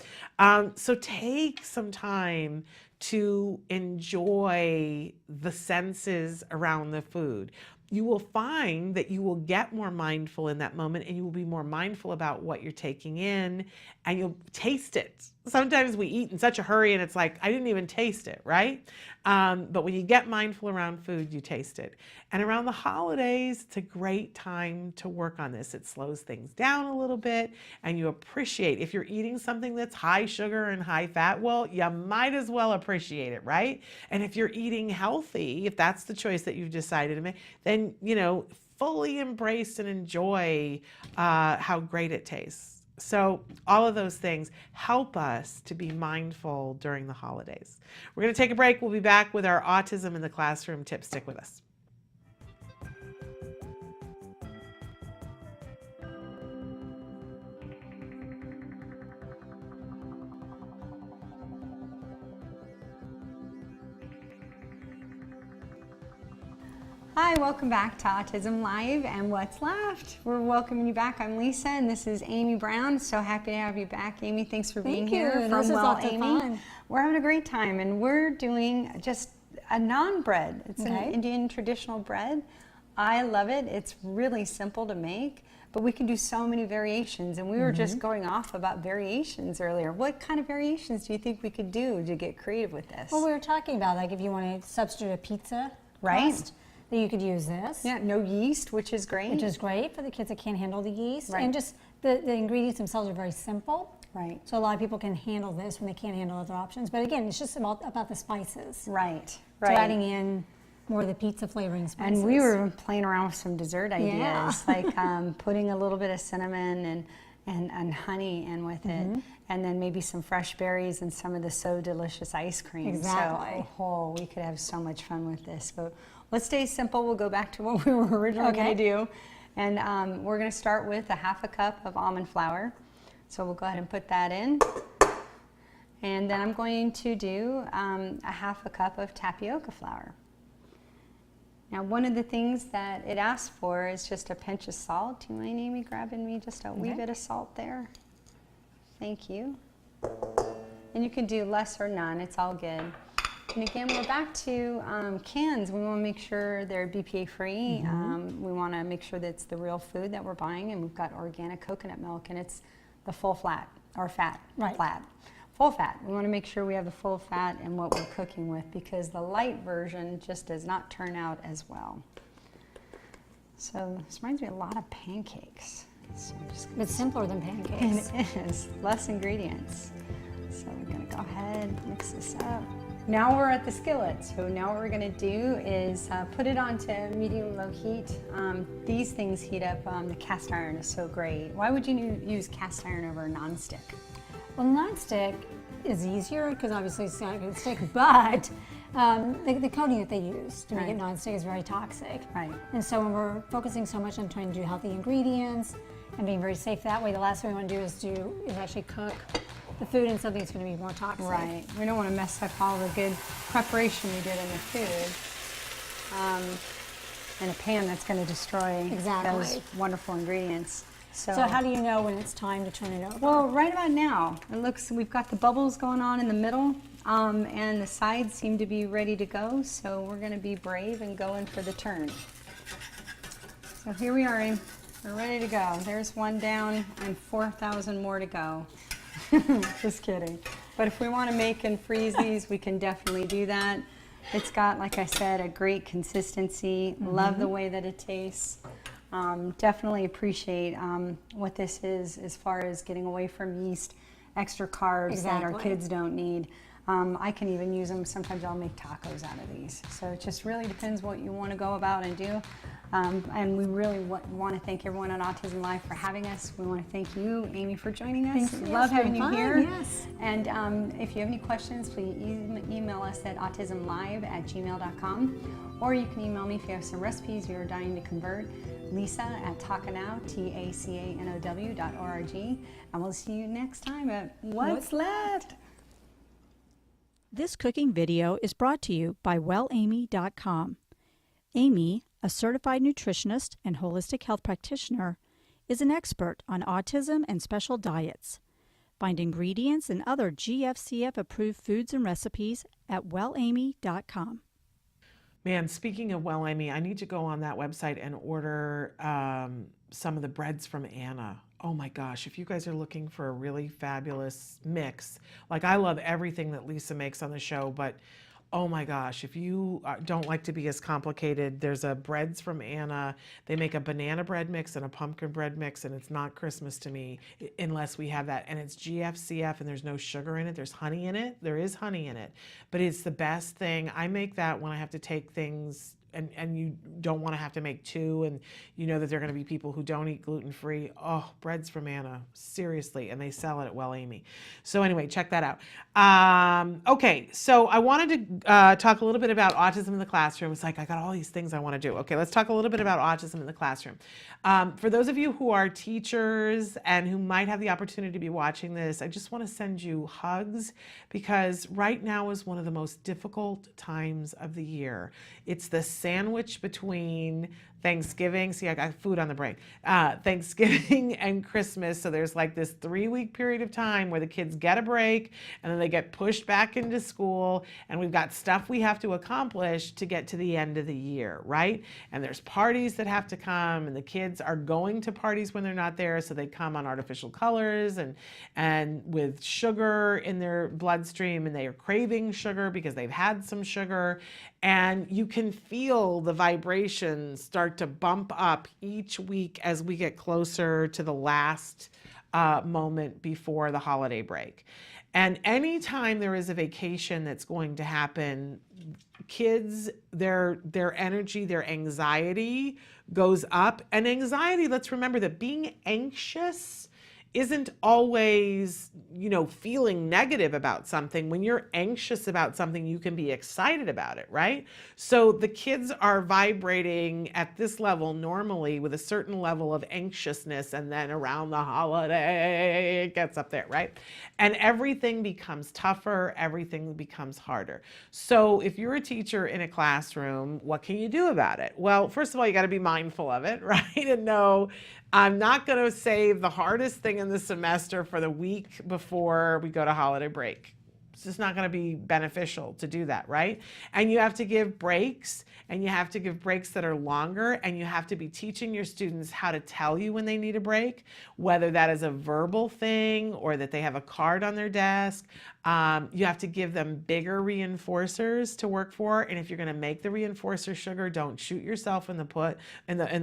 Speaker 2: So take some time to enjoy the senses around the food. You will find that you will get more mindful in that moment, and you will be more mindful about what you're taking in, and you'll taste it. Sometimes we eat in such a hurry and it's like, I didn't even taste it, right? But when you get mindful around food, you taste it. And around the holidays, it's a great time to work on this. It slows things down a little bit, and you appreciate, if you're eating something that's high sugar and high fat, well, you might as well appreciate it, right? And if you're eating healthy, if that's the choice that you've decided to make, then, you know, fully embrace and enjoy how great it tastes. So all of those things help us to be mindful during the holidays. We're going to take a break. We'll be back with our Autism in the Classroom tip. Stick with us.
Speaker 9: Hi, welcome back to Autism Live and What's Left. We're welcoming you back. I'm Lisa and this is Amy Brown. So happy to have you back, Amy. Thanks for being here.
Speaker 10: This is lots of fun.
Speaker 9: We're having a great time and we're doing just a naan bread. It's an Indian traditional bread. I love it. It's really simple to make, but we can do so many variations, and we were just going off about variations earlier. What kind of variations do you think we could do to get creative with this?
Speaker 10: Well, we were talking about, like, if you want to substitute a pizza crust, that you could use this.
Speaker 9: Yeah, no yeast, which is great.
Speaker 10: Which is great for the kids that can't handle the yeast.
Speaker 9: Right.
Speaker 10: And just the ingredients themselves are very simple.
Speaker 9: Right.
Speaker 10: So a lot of people can handle this when they can't handle other options. But again, it's just about the spices.
Speaker 9: Right.
Speaker 10: So adding in more of the pizza flavoring spices.
Speaker 9: And we were playing around with some dessert ideas, like putting a little bit of cinnamon and honey in with it, and then maybe some fresh berries and some of the So Delicious ice cream.
Speaker 10: Exactly.
Speaker 9: So, we could have so much fun with this. But let's stay simple. We'll go back to what we were originally going to do. And we're going to start with a half a cup of almond flour. So we'll go ahead and put that in. And then I'm going to do a half a cup of tapioca flour. Now, one of the things that it asks for is just a pinch of salt. Do you mind, Amy, grabbing me just a wee bit of salt there? Thank you. And you can do less or none. It's all good. And again, we're back to cans. We want to make sure they're BPA free. We want to make sure that it's the real food that we're buying, and we've got organic coconut milk, and it's the full fat, or fat, flat. Full fat. We want to make sure we have the full fat in what we're cooking with, because the light version just does not turn out as well. So this reminds me a lot of pancakes. So
Speaker 10: it's simpler than pancakes.
Speaker 9: It is. Less ingredients. So we're going to go ahead, mix this up. Now we're at the skillet. So now what we're going to do is put it onto medium-low heat. These things heat up. The cast iron is so great. Why would you use cast iron over a nonstick?
Speaker 10: Well, nonstick is easier because obviously it's not going to stick, but the coating that they use to make it nonstick is very toxic.
Speaker 9: Right.
Speaker 10: And so when we're focusing so much on trying to do healthy ingredients and being very safe that way, the last thing we want to do is actually cook the food in something that's going to be more toxic.
Speaker 9: Right. We don't want to mess up all the good preparation we did in the food in a pan that's going to destroy those wonderful ingredients.
Speaker 10: So how do you know when it's time to turn it over?
Speaker 9: Well, right about now. It looks, we've got the bubbles going on in the middle, and the sides seem to be ready to go, so we're going to be brave and go in for the turn. So here we are, we're ready to go. There's one down and 4,000 more to go. Just kidding. But if we want to make and freeze these, we can definitely do that. It's got, like I said, a great consistency. Love the way that it tastes. Definitely appreciate what this is as far as getting away from yeast, extra carbs that our kids don't need. I can even use them. Sometimes I'll make tacos out of these. So it just really depends what you want to go about and do. And we really want to thank everyone on Autism Live for having us. We want to thank you, Amy, for joining us. Love having you here.
Speaker 10: Yes.
Speaker 9: And if you have any questions, please email us at autismlive@gmail.com. Or you can email me if you have some recipes you're dying to convert. Lisa at Takanow, TACANOW.org. And we'll see you next time at What's Left?
Speaker 11: This cooking video is brought to you by WellAmy.com. Amy, a certified nutritionist and holistic health practitioner, is an expert on autism and special diets. Find ingredients and other GFCF-approved foods and recipes at WellAmy.com.
Speaker 2: Man, speaking of Well Amy, I need to go on that website and order some of the breads from Anna. Oh my gosh, if you guys are looking for a really fabulous mix, like I love everything that Lisa makes on the show, but oh my gosh, if you don't like to be as complicated, there's a breads from Anna. They make a banana bread mix and a pumpkin bread mix, and it's not Christmas to me unless we have that. And it's GFCF, and there's no sugar in it. There's honey in it. There is honey in it, but it's the best thing. I make that when I have to take things and you don't want to have to make two, and you know that there are going to be people who don't eat gluten-free. Oh, breads from Anna, seriously, and they sell it at Well Amy. So anyway, check that out. Okay, so I wanted to talk a little bit about autism in the classroom. It's like I got all these things I want to do. Okay, let's talk a little bit about autism in the classroom. For those of you who are teachers and who might have the opportunity to be watching this, I just want to send you hugs, because right now is one of the most difficult times of the year. It's the sandwich between Thanksgiving. See, I got food on the brain. Thanksgiving and Christmas. So there's like this 3-week period of time where the kids get a break and then they get pushed back into school, and we've got stuff we have to accomplish to get to the end of the year, right? And there's parties that have to come, and the kids are going to parties when they're not there, so they come on artificial colors and with sugar in their bloodstream, and they are craving sugar because they've had some sugar, and you can feel the vibrations start to bump up each week as we get closer to the last moment before the holiday break. And anytime there is a vacation that's going to happen, kids, their energy, their anxiety goes up. And anxiety, let's remember that being anxious isn't always, you know, feeling negative about something. When you're anxious about something, you can be excited about it, right? So the kids are vibrating at this level normally with a certain level of anxiousness, and then around the holiday, it gets up there, right? And everything becomes tougher, everything becomes harder. So if you're a teacher in a classroom, what can you do about it? Well, first of all, you got to be mindful of it, right? And know, I'm not going to save the hardest thing in the semester for the week before we go to holiday break. It's just not going to be beneficial to do that, right? And you have to give breaks, and you have to give breaks that are longer, and you have to be teaching your students how to tell you when they need a break, whether that is a verbal thing or that they have a card on their desk. You have to give them bigger reinforcers to work for, and if you're going to make the reinforcer sugar, don't shoot yourself in the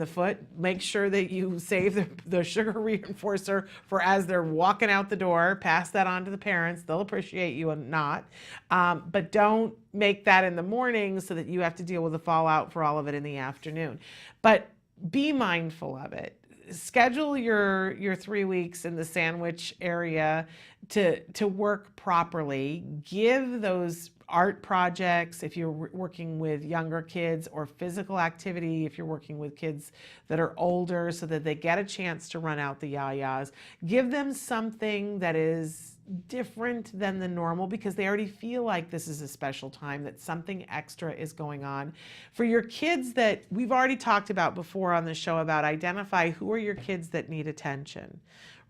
Speaker 2: foot. Make sure that you save the sugar reinforcer for as they're walking out the door. Pass that on to the parents. They'll appreciate you and not. But don't make that in the morning so that you have to deal with the fallout for all of it in the afternoon. But be mindful of it. Schedule your 3 weeks in the sandwich area to work properly. Give those art projects if you're working with younger kids, or physical activity if you're working with kids that are older, so that they get a chance to run out the yayas. Give them something that is different than the normal, because they already feel like this is a special time, that something extra is going on. For your kids that we've already talked about before on the show, about identify who are your kids that need attention,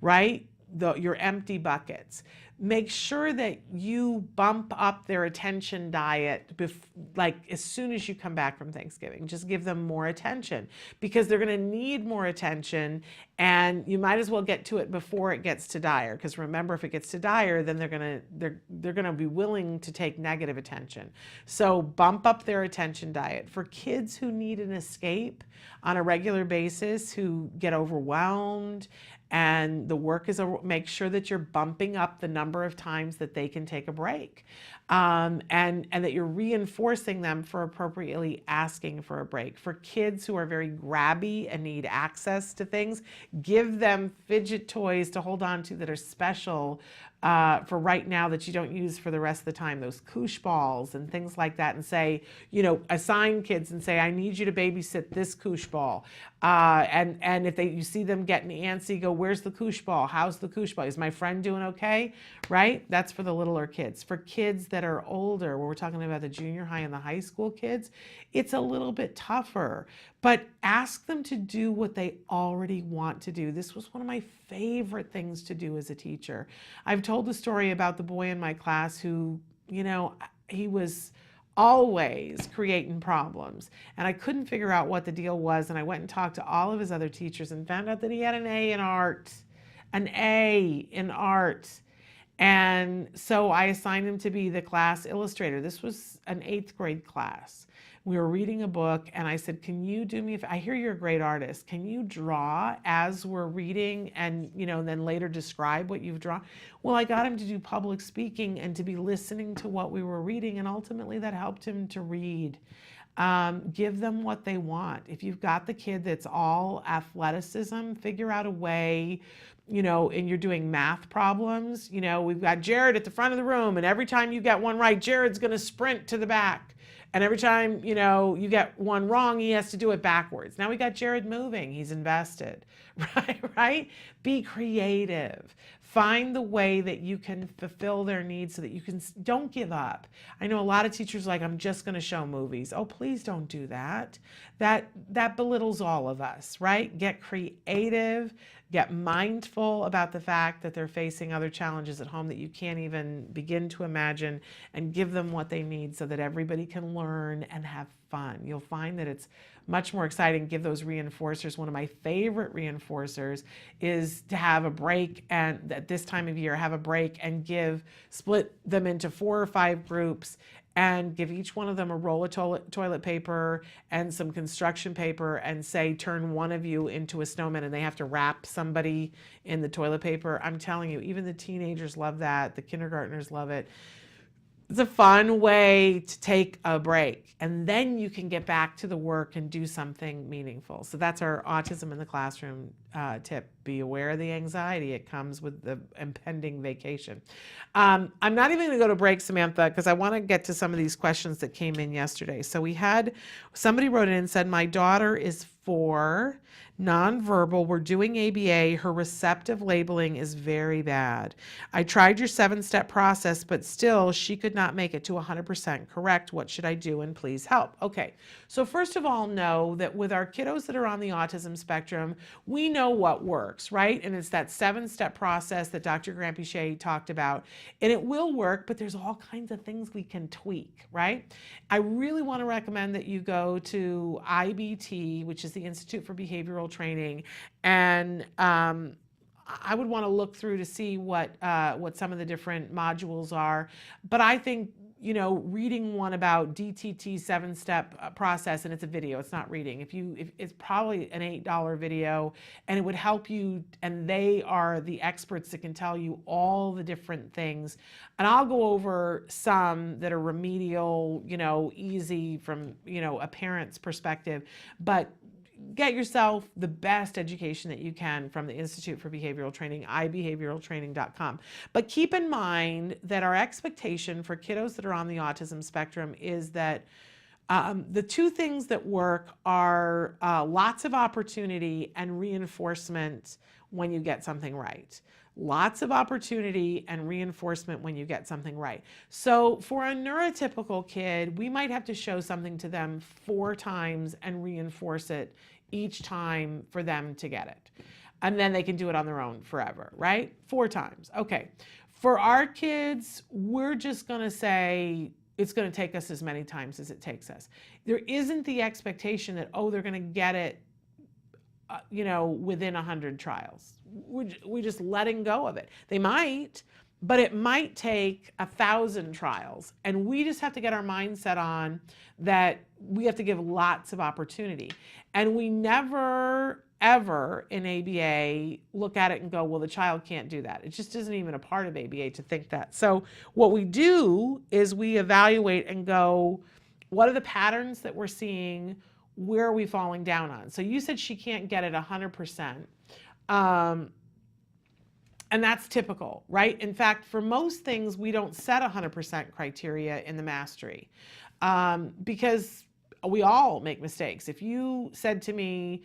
Speaker 2: right? Your empty buckets. Make sure that you bump up their attention diet like as soon as you come back from Thanksgiving. Just give them more attention, because they're going to need more attention, and you might as well get to it before it gets to dire, because remember, if it gets to dire, then they're going to be willing to take negative attention. So bump up their attention diet. For kids who need an escape on a regular basis, who get overwhelmed and the work is over, make sure that you're bumping up the number of times that they can take a break, and that you're reinforcing them for appropriately asking for a break. For kids who are very grabby and need access to things, give them fidget toys to hold on to that are special for right now that you don't use for the rest of the time, those koosh balls and things like that, and say, you know, assign kids and say, I need you to babysit this koosh ball. And if you see them getting antsy, go, where's the koosh ball? How's the koosh ball? Is my friend doing okay? Right? That's for the littler kids. For kids that are older, where we're talking about the junior high and the high school kids, it's a little bit tougher. But ask them to do what they already want to do. This was one of my favorite things to do as a teacher. I've told the story about the boy in my class who, you know, he was always creating problems, and I couldn't figure out what the deal was, and I went and talked to all of his other teachers and found out that he had an A in art. And so I assigned him to be the class illustrator. This was an 8th grade class. We were reading a book, and I said, can you do me I hear you're a great artist. Can you draw as we're reading, and, you know, then later describe what you've drawn? Well, I got him to do public speaking and to be listening to what we were reading, and ultimately that helped him to read. Give them what they want. If you've got the kid that's all athleticism, figure out a way, and you're doing math problems, we've got Jared at the front of the room, and every time you get one right, Jared's going to sprint to the back. And every time, you get one wrong, he has to do it backwards. Now we got Jared moving. He's invested, right? Be creative. Find the way that you can fulfill their needs so that don't give up. I know a lot of teachers are like, I'm just going to show movies. Oh, please don't do that. That belittles all of us, right? Get creative. Get mindful about the fact that they're facing other challenges at home that you can't even begin to imagine, and give them what they need so that everybody can learn and have fun. You'll find that it's much more exciting. Give those reinforcers. One of my favorite reinforcers is to have a break, and at this time of year, have a break and split them into 4 or 5 groups and give each one of them a roll of toilet paper and some construction paper, and say, turn one of you into a snowman, and they have to wrap somebody in the toilet paper. I'm telling you, even the teenagers love that. The kindergartners love it. It's a fun way to take a break, and then you can get back to the work and do something meaningful. So that's our autism in the classroom tip. Be aware of the anxiety. It comes with the impending vacation. I'm not even going to go to break, Samantha, because I want to get to some of these questions that came in yesterday. So we had somebody wrote in and said, my daughter is 4, nonverbal. We're doing ABA. Her receptive labeling is very bad. I tried your 7-step process, but still she could not make it to 100% correct. What should I do? And please help. Okay. So first of all, know that with our kiddos that are on the autism spectrum, we know what works, right? And it's that 7-step process that Dr. Grampiche talked about. And it will work, but there's all kinds of things we can tweak, right? I really want to recommend that you go to IBT, which is the Institute for Behavioral Training, and I would want to look through to see what some of the different modules are. But I think, reading one about DTT 7-step process, and it's a video, it's not reading. If it's probably an $8 video, and it would help you, and they are the experts that can tell you all the different things. And I'll go over some that are remedial, easy from, a parent's perspective, but get yourself the best education that you can from the Institute for Behavioral Training, ibehavioraltraining.com. But keep in mind that our expectation for kiddos that are on the autism spectrum is that the 2 things that work are lots of opportunity and reinforcement when you get something right. Lots of opportunity and reinforcement when you get something right. So for a neurotypical kid, we might have to show something to them 4 times and reinforce it each time for them to get it. And then they can do it on their own forever, right? 4 times. Okay. For our kids, we're just going to say it's going to take us as many times as it takes us. There isn't the expectation that, they're going to get it within 100 trials. We're just letting go of it. They might, but it might take 1,000 trials. And we just have to get our mindset on that we have to give lots of opportunity. And we never, ever in ABA look at it and go, well, the child can't do that. It just isn't even a part of ABA to think that. So what we do is we evaluate and go, what are the patterns that we're seeing? Where are we falling down on? So you said she can't get it 100%. And that's typical, right? In fact, for most things, we don't set 100% criteria in the mastery because we all make mistakes. If you said to me,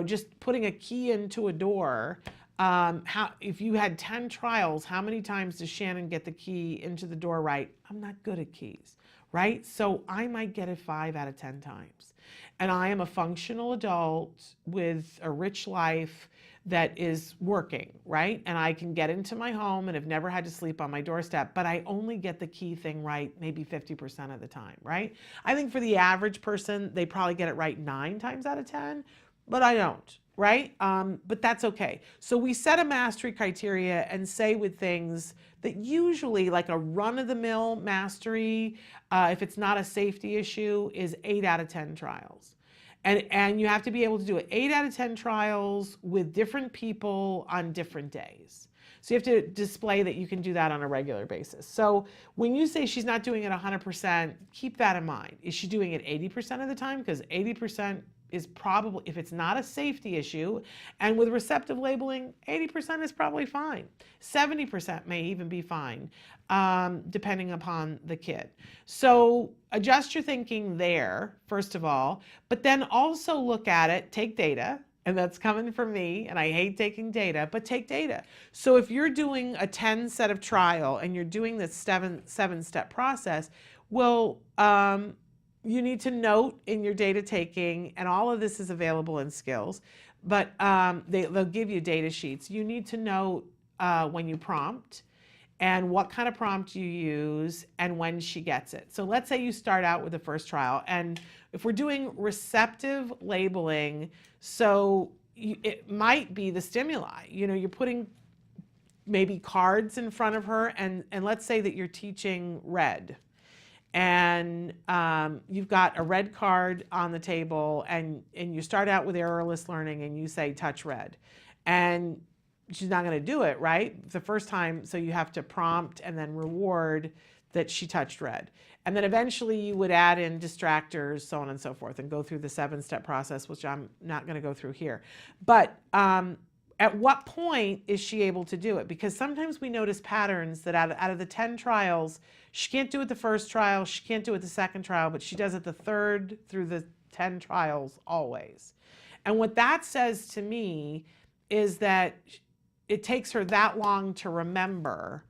Speaker 2: just putting a key into a door, if you had 10 trials, how many times does Shannon get the key into the door right? I'm not good at keys, right? So I might get it 5 out of 10 times. And I am a functional adult with a rich life that is working, right? And I can get into my home and have never had to sleep on my doorstep, but I only get the key thing right maybe 50% of the time, right? I think for the average person, they probably get it right 9 times out of 10, but I don't, right? But that's okay. So we set a mastery criteria and say with things that usually, like a run-of-the-mill mastery, if it's not a safety issue, is 8 out of 10 trials. And you have to be able to do it 8 out of 10 trials with different people on different days. So you have to display that you can do that on a regular basis. So when you say she's not doing it 100%, keep that in mind. Is she doing it 80% of the time? Because 80% is probably, if it's not a safety issue, and with receptive labeling, 80% is probably fine. 70% may even be fine, depending upon the kid. So adjust your thinking there, first of all, but then also look at it, take data, and that's coming from me, and I hate taking data, but take data. So if you're doing a 10 set of trial and you're doing this seven-step process, well, you need to note in your data taking, and all of this is available in skills, but they'll give you data sheets. You need to note when you prompt and what kind of prompt you use and when she gets it. So let's say you start out with the first trial, and if we're doing receptive labeling, so it might be the stimuli. You know, you're putting maybe cards in front of her, and let's say that you're teaching red. And you've got a red card on the table, and you start out with errorless learning, and you say touch red, and she's not going to do it right the first time, so you have to prompt and then reward that she touched red. And then eventually you would add in distractors, so on and so forth, and go through the 7-step process, which I'm not going to go through here. But at what point is she able to do it? Because sometimes we notice patterns that out of the 10 trials, she can't do it the first trial, she can't do it the second trial, but she does it the third through the 10 trials always. And what that says to me is that it takes her that long to remember.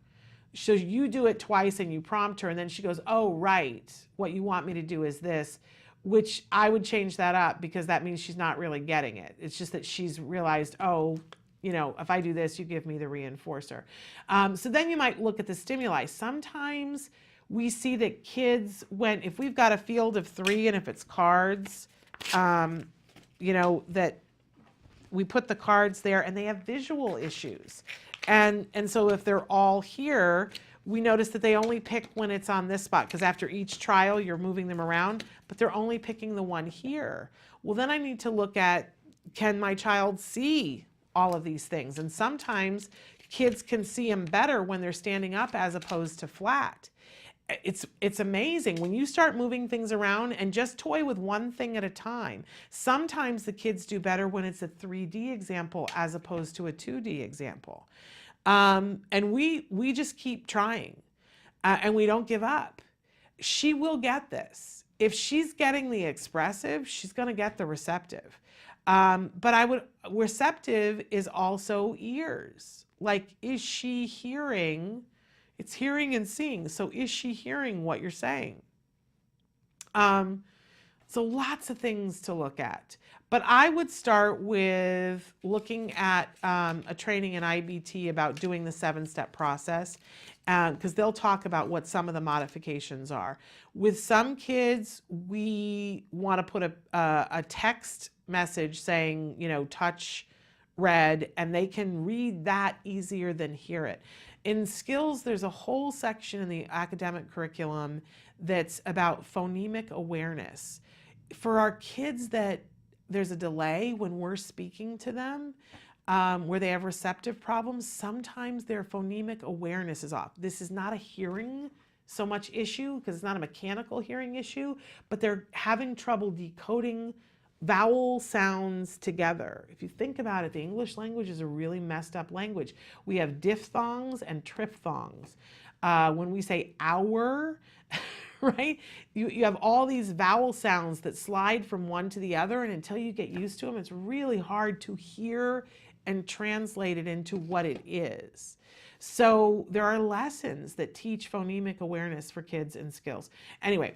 Speaker 2: So you do it twice and you prompt her, and then she goes, oh, right, what you want me to do is this, which I would change that up, because that means she's not really getting it. It's just that she's realized, oh, you know, if I do this, you give me the reinforcer. So then you might look at the stimuli. Sometimes we see that kids, if we've got a field of 3 and if it's cards, you know, that we put the cards there and they have visual issues. And so if they're all here, we notice that they only pick when it's on this spot, because after each trial you're moving them around, but they're only picking the one here. Well, then I need to look at, can my child see all of these things? And sometimes kids can see them better when they're standing up as opposed to flat. It's amazing when you start moving things around and just toy with one thing at a time. Sometimes the kids do better when it's a 3D example as opposed to a 2D example. And we just keep trying, and we don't give up. She will get this. If she's getting the expressive, she's going to get the receptive. But receptive is also ears. Like, is she hearing? It's hearing and seeing. So is she hearing what you're saying? So lots of things to look at. But I would start with looking at a training in IBT about doing the 7-step process, because they'll talk about what some of the modifications are. With some kids, we want to put a text message saying, you know, touch red, and they can read that easier than hear it. In skills, there's a whole section in the academic curriculum that's about phonemic awareness. For our kids that there's a delay when we're speaking to them, where they have receptive problems, sometimes their phonemic awareness is off. This is not a hearing so much issue, because it's not a mechanical hearing issue, but they're having trouble decoding vowel sounds together. If you think about it, the English language is a really messed up language. We have diphthongs and triphthongs. When we say hour, right, you have all these vowel sounds that slide from one to the other, and until you get used to them, it's really hard to hear and translate it into what it is. So there are lessons that teach phonemic awareness for kids in skills. Anyway,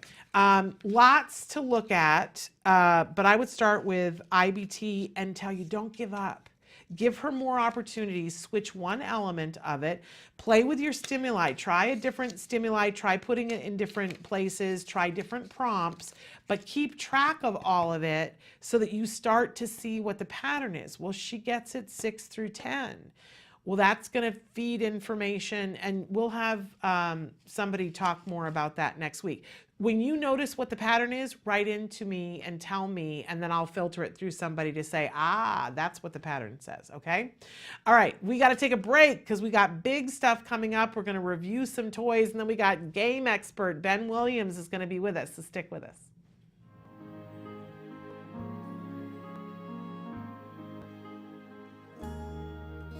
Speaker 2: lots to look at, but I would start with IBT and tell you, don't give up. Give her more opportunities, switch one element of it, play with your stimuli, try a different stimuli, try putting it in different places, try different prompts, but keep track of all of it so that you start to see what the pattern is. Well, she gets it 6 through 10. Well, that's going to feed information, and we'll have somebody talk more about that next week. When you notice what the pattern is, write into me and tell me, and then I'll filter it through somebody to say, ah, that's what the pattern says, okay? All right, we got to take a break because we got big stuff coming up. We're going to review some toys, and then we got game expert Ben Williams is going to be with us, so stick with us.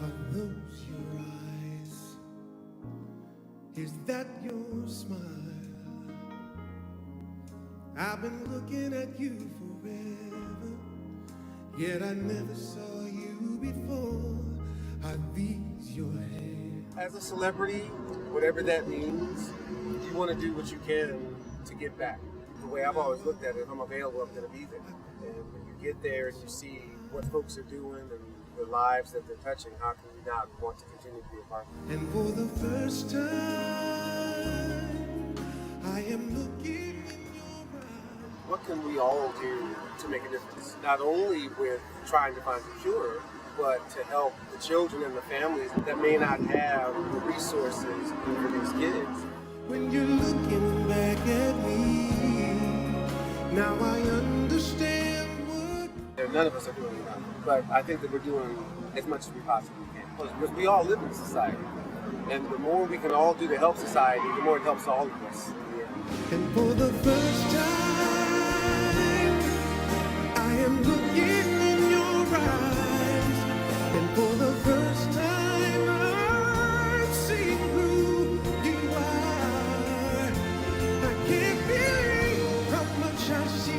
Speaker 4: Are those your eyes? Is that your smile? I've been looking at you forever, yet I never saw you before. Are these your hands?
Speaker 12: As a celebrity, whatever that means, you want to do what you can to give back. The way I've always looked at it, if I'm available, I'm going to be there. And when you get there and you see what folks are doing and the lives that they're touching, how can you not want to continue to be a part of it?
Speaker 4: And for the first time, I am looking in your eyes.
Speaker 12: What can we all do to make a difference? Not only with trying to find the cure, but to help the children and the families that may not have the resources for these kids.
Speaker 4: When you're looking back at me, now I understand what...
Speaker 12: None of us are doing enough, but I think that we're doing as much as we possibly can. Because we all live in society, and the more we can all do to help society, the more it helps all of us.
Speaker 4: And for the first time, I am looking in your eyes. And for the first time, I'm seeing who you are. I can't believe how much I see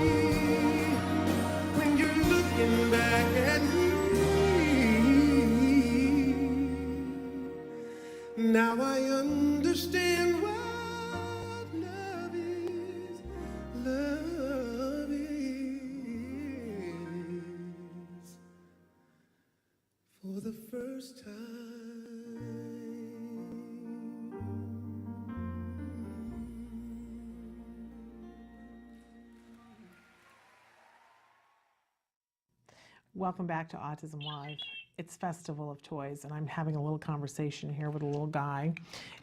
Speaker 4: when you're looking back at me. Now I understand what love is. Love is for the first time.
Speaker 2: Welcome back to Autism Live. It's Festival of Toys, and I'm having a little conversation here with a little guy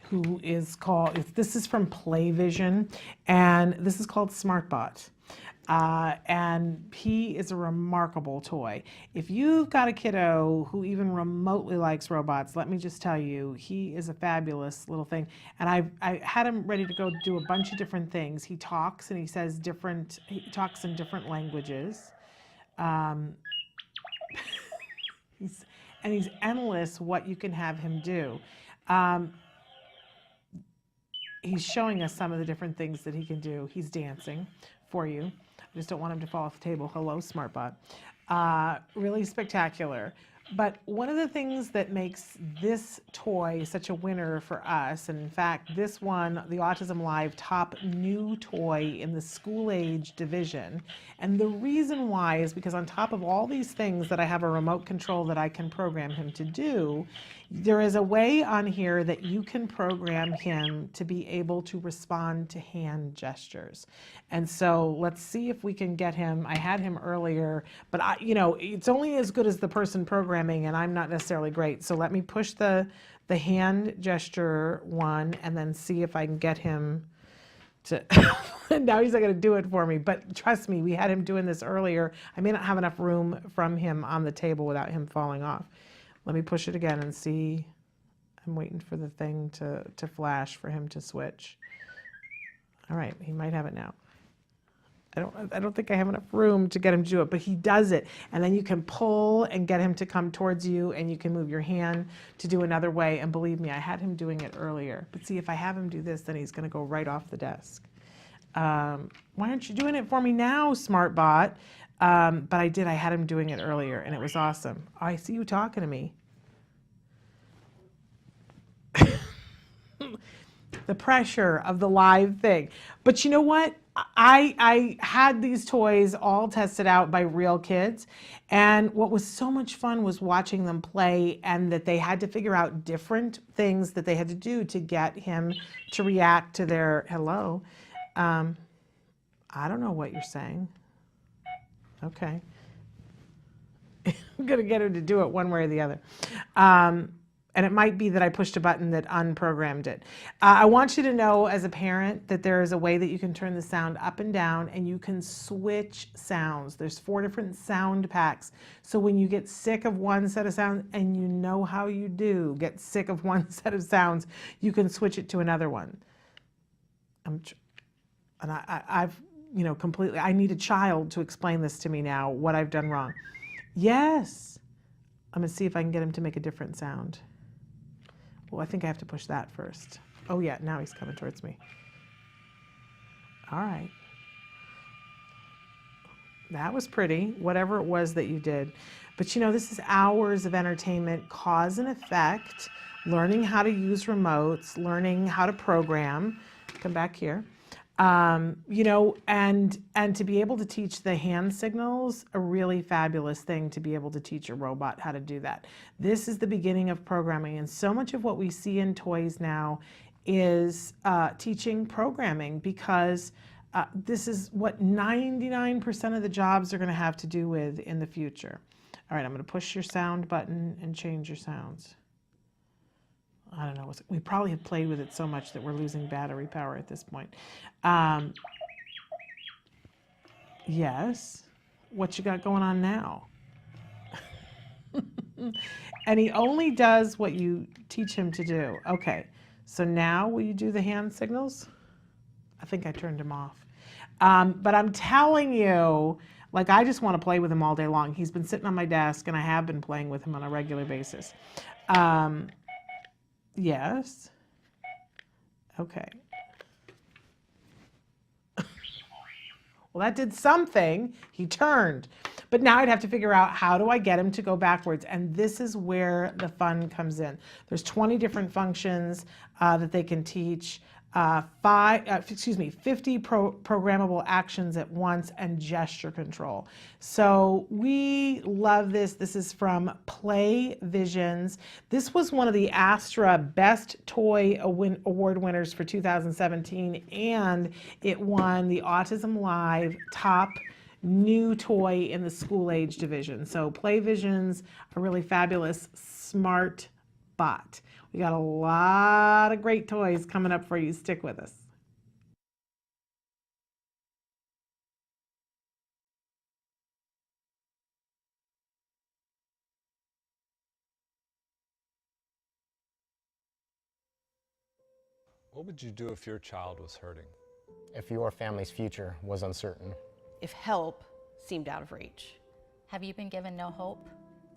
Speaker 2: who is called, this is from Playvision, and this is called SmartBot. And he is a remarkable toy. If you've got a kiddo who even remotely likes robots, let me just tell you, he is a fabulous little thing. And I had him ready to go do a bunch of different things. He talks and he says he talks in different languages. He's endless what you can have him do. He's showing us some of the different things that he can do. He's dancing for you. I just don't want him to fall off the table. Hello, SmartBot. Really spectacular. But one of the things that makes this toy such a winner for us, and in fact, this one, the autism-live top new toy in the school-age division, and the reason why is because on top of all these things that I have a remote control that I can program him to do, there is a way on here that you can program him to be able to respond to hand gestures. And so let's see if we can get him. I had him earlier, but it's only as good as the person programming, and I'm not necessarily great. So let me push the hand gesture one and then see if I can get him to, now he's not going to do it for me, but trust me, we had him doing this earlier. I may not have enough room from him on the table without him falling off. Let me push it again and see. I'm waiting for the thing to flash for him to switch. All right, he might have it now. I don't think I have enough room to get him to do it, but he does it. And then you can pull and get him to come towards you, and you can move your hand to do another way. And believe me, I had him doing it earlier. But see, if I have him do this, then he's going to go right off the desk. Why aren't you doing it for me now, SmartBot? But I did. I had him doing it earlier, and it was awesome. Oh, I see you talking to me. The pressure of the live thing. But you know what? I had these toys all tested out by real kids, and what was so much fun was watching them play, and that they had to figure out different things that they had to do to get him to react to their hello. I don't know what you're saying. Okay. I'm going to get him to do it one way or the other. And it might be that I pushed a button that unprogrammed it. I want you to know as a parent that there is a way that you can turn the sound up and down, and you can switch sounds. There's 4 different sound packs. So when you get sick of one set of sounds, and you know how you do get sick of one set of sounds, you can switch it to another one. I've completely, I need a child to explain this to me now, what I've done wrong. Yes. I'm going to see if I can get him to make a different sound. Well, I think I have to push that first. Oh yeah, now he's coming towards me. All right. That was pretty, whatever it was that you did. But this is hours of entertainment, cause and effect, learning how to use remotes, learning how to program. Come back here. And to be able to teach the hand signals, a really fabulous thing to be able to teach a robot how to do that. This is the beginning of programming, and so much of what we see in toys now is teaching programming, because this is what 99% of the jobs are going to have to do with in the future. All right, I'm going to push your sound button and change your sounds. I don't know. We probably have played with it so much that we're losing battery power at this point. Yes. What you got going on now? And he only does what you teach him to do. Okay. So now will you do the hand signals? I think I turned him off. But I'm telling you, like, I just want to play with him all day long. He's been sitting on my desk, and I have been playing with him on a regular basis. Yes. Okay. Well, that did something. He turned. But now I'd have to figure out, how do I get him to go backwards? And this is where the fun comes in. There's 20 different functions that they can teach. 50 programmable actions at once, and gesture control. So we love this. This is from Play Visions. This was one of the Astra Best Toy Award winners for 2017, and it won the Autism-live Top New Toy in the School Age division. So Play Visions, a really fabulous smart bot. We got a lot of great toys coming up for you. Stick with us.
Speaker 13: What would you do if your child was hurting?
Speaker 14: If your family's future was uncertain.
Speaker 15: If help seemed out of reach.
Speaker 3: Have you been given no hope?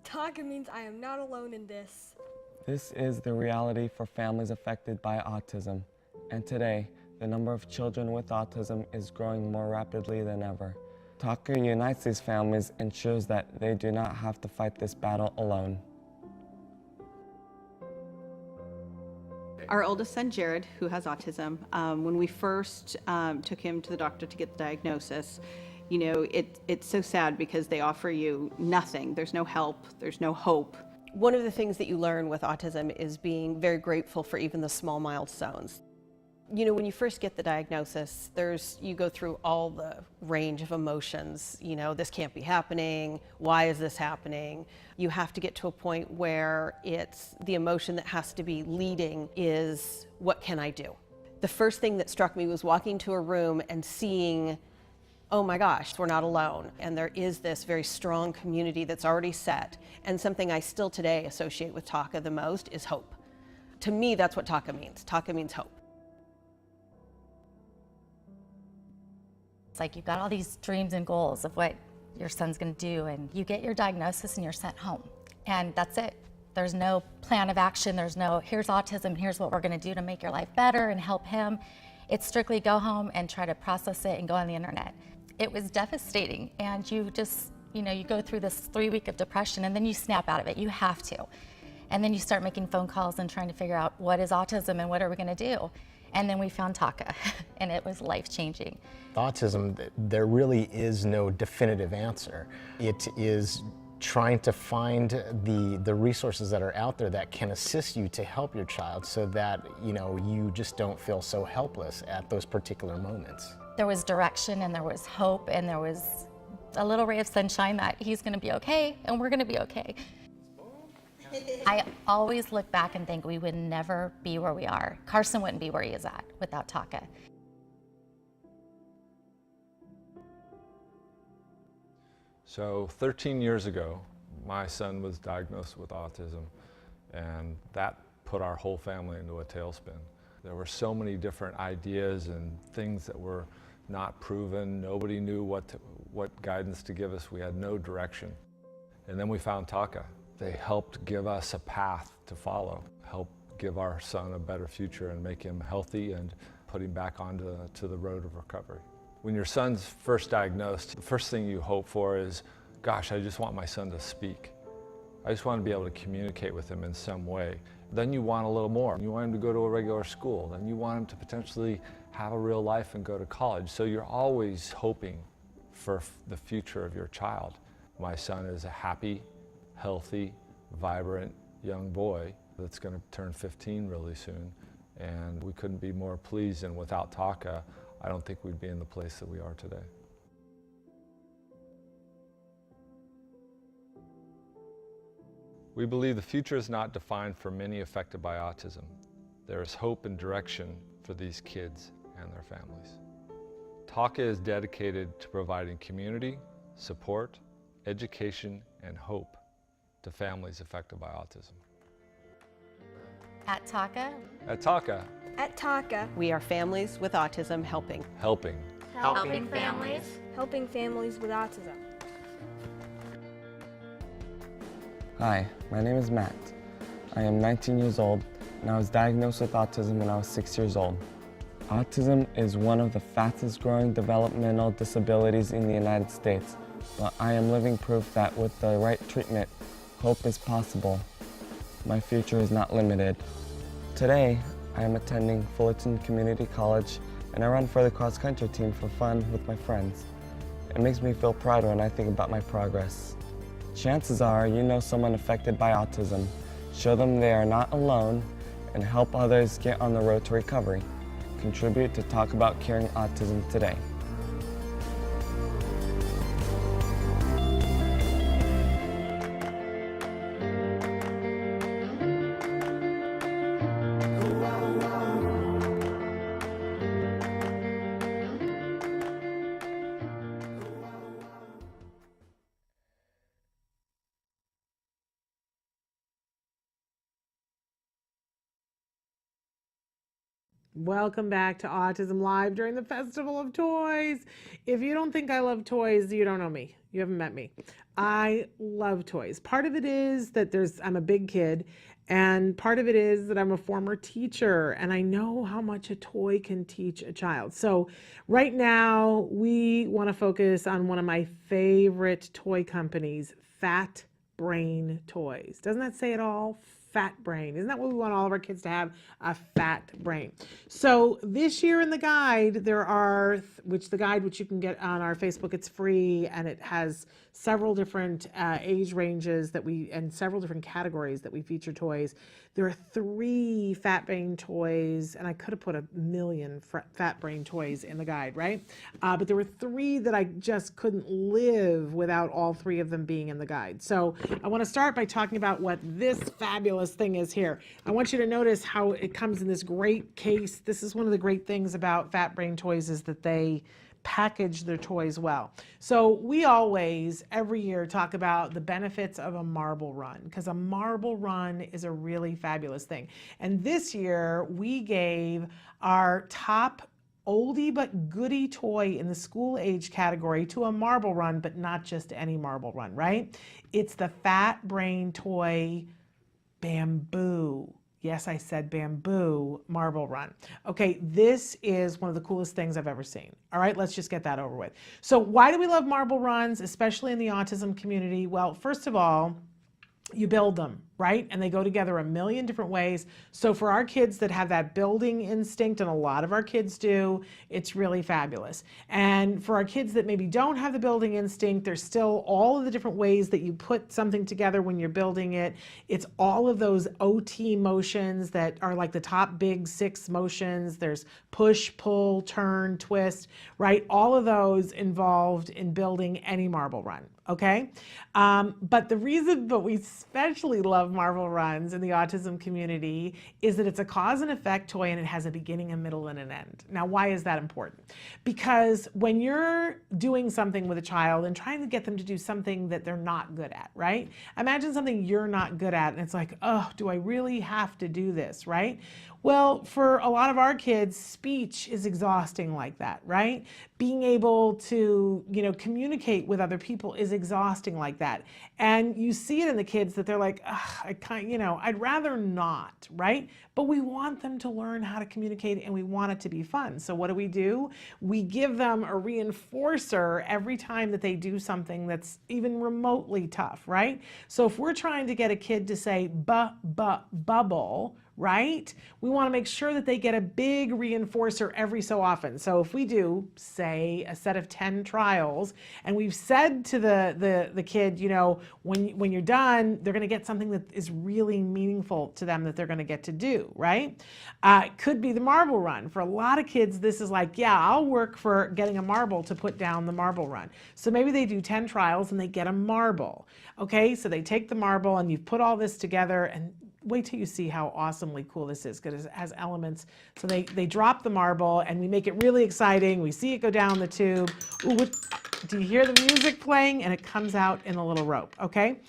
Speaker 16: Taka means I am not alone in this.
Speaker 17: This is the reality for families affected by autism, and today, the number of children with autism is growing more rapidly than ever. Taka unites these families and shows that they do not have to fight this battle alone.
Speaker 18: Our oldest son, Jared, who has autism, when we first took him to the doctor to get the diagnosis, it's so sad because they offer you nothing. There's no help, there's no hope.
Speaker 15: One of the things that you learn with autism is being very grateful for even the small milestones. When you first get the diagnosis, you go through all the range of emotions. This can't be happening. Why is this happening? You have to get to a point where it's the emotion that has to be leading is, what can I do? The first thing that struck me was walking to a room and seeing, oh my gosh, we're not alone. And there is this very strong community that's already set. And something I still today associate with Taka the most is hope. To me, that's what Taka means. Taka means hope.
Speaker 3: It's like you've got all these dreams and goals of what your son's going to do, and you get your diagnosis and you're sent home. And that's it. There's no plan of action. There's no, here's autism, here's what we're going to do to make your life better and help him. It's strictly go home and try to process it and go on the internet. It was devastating, and you just, you go through this 3-week of depression, and then you snap out of it. You have to. And then you start making phone calls and trying to figure out what is autism and what are we going to do. And then we found Taka, and it was life-changing.
Speaker 14: Autism, there really is no definitive answer. It is trying to find the resources that are out there that can assist you to help your child, so that you just don't feel so helpless at those particular moments.
Speaker 3: There was direction, and there was hope, and there was a little ray of sunshine that he's going to be okay, and we're going to be okay.
Speaker 19: I always look back and think we would never be where we are. Carson wouldn't be where he is at without Taka.
Speaker 13: So 13 years ago, my son was diagnosed with autism, and that put our whole family into a tailspin. There were so many different ideas and things that were not proven. Nobody knew what guidance to give us. We had no direction. And then we found Taka. They helped give us a path to follow, help give our son a better future and make him healthy and put him back onto the road of recovery. When your son's first diagnosed, the first thing you hope for is, gosh, I just want my son to speak. I just want to be able to communicate with him in some way. Then you want a little more. You want him to go to a regular school. Then you want him to potentially have a real life and go to college. So you're always hoping for the future of your child. My son is a happy, healthy, vibrant young boy that's going to turn 15 really soon. And we couldn't be more pleased, and without Taka, I don't think we'd be in the place that we are today. We believe the future is not defined for many affected by autism. There is hope and direction for these kids and their families. Taka is dedicated to providing community, support, education, and hope to families affected by autism.
Speaker 19: At Taka?
Speaker 13: At Taka.
Speaker 16: At Taka,
Speaker 15: We are families with autism helping.
Speaker 13: Helping.
Speaker 19: Helping families.
Speaker 16: helping families with autism.
Speaker 17: Hi, my name is Matt. I am 19 years old and I was diagnosed with autism when I was 6 years old. Autism is one of the fastest growing developmental disabilities in the United States, but I am living proof that with the right treatment, hope is possible. My future is not limited. Today, I am attending Fullerton Community College and I run for the cross-country team for fun with my friends. It makes me feel proud when I think about my progress. Chances are you know someone affected by autism. Show them they are not alone and help others get on the road to recovery. Contribute to Talk About Curing Autism today.
Speaker 2: Welcome back to Autism Live during the Festival of Toys. If you don't think I love toys, you don't know me. You haven't met me. I love toys. Part of it is that I'm a big kid, and part of it is that I'm a former teacher, and I know how much a toy can teach a child. So right now, we want to focus on one of my favorite toy companies, Fat Brain Toys. Doesn't that say it all? Fat brain. Isn't that what we want all of our kids to have? A fat brain. So this year in the guide, there are, which you can get on our Facebook, it's free, and it has several different age ranges and several different categories that we feature toys. There are 3 fat brain toys, and I could have put 1 million fat brain toys in the guide, right? But there were 3 that I just couldn't live without all 3 of them being in the guide. So I want to start by talking about what this fabulous thing is here. I want you to notice how it comes in this great case. This is one of the great things about Fat Brain Toys, is that they package their toys well. So we always, every year, talk about the benefits of a marble run, because a marble run is a really fabulous thing. And this year, we gave our top oldie but goodie toy in the school age category to a marble run, but not just any marble run, right? It's the Fat Brain Toy Bamboo. Yes, I said bamboo marble run. Okay, this is one of the coolest things I've ever seen. All right, let's just get that over with. So why do we love marble runs, especially in the autism community? Well, first of all, you build them, right? And they go together a million different ways. So for our kids that have that building instinct, and a lot of our kids do, it's really fabulous. And for our kids that maybe don't have the building instinct, there's still all of the different ways that you put something together when you're building it. It's all of those OT motions that are like the top big 6 motions. There's push, pull, turn, twist, right? All of those involved in building any marble run. okay? But the reason that we especially love Marble Runs in the autism community is that it's a cause and effect toy and it has a beginning, a middle, and an end. Now, why is that important? Because when you're doing something with a child and trying to get them to do something that they're not good at, right? Imagine something you're not good at and it's like, oh, do I really have to do this, right? Well, for a lot of our kids, speech is exhausting like that, right? Being able to, communicate with other people is exhausting like that. And you see it in the kids that they're like, I'd rather not, right? But we want them to learn how to communicate and we want it to be fun. So what do? We give them a reinforcer every time that they do something that's even remotely tough, right? So if we're trying to get a kid to say bubble, right? We want to make sure that they get a big reinforcer every so often. So if we do, say, a set of 10 trials, and we've said to the kid, when you're done, they're going to get something that is really meaningful to them that they're going to get to do, right? It could be the marble run. For a lot of kids, this is like, yeah, I'll work for getting a marble to put down the marble run. So maybe they do 10 trials and they get a marble. Okay, so they take the marble and you've put all this together, and wait till you see how awesomely cool this is, because it has elements. So they drop the marble and we make it really exciting. We see it go down the tube. Ooh, do you hear the music playing? And it comes out in a little rope, okay?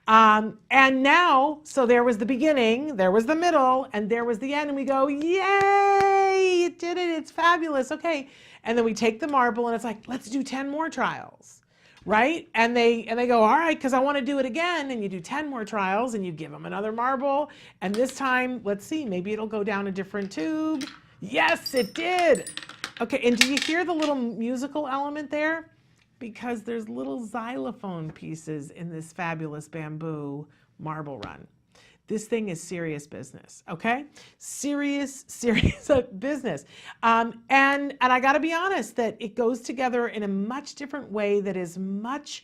Speaker 2: And now, so there was the beginning, there was the middle, and there was the end, and we go, yay, it did it, it's fabulous, okay. And then we take the marble and it's like, let's do 10 more trials. Right? And they go, all right, because I want to do it again. And you do 10 more trials and you give them another marble. And this time, let's see, maybe it'll go down a different tube. Yes, it did. Okay, and do you hear the little musical element there? Because there's little xylophone pieces in this fabulous bamboo marble run. This thing is serious business, okay? Serious business. And I gotta be honest that it goes together in a much different way that is much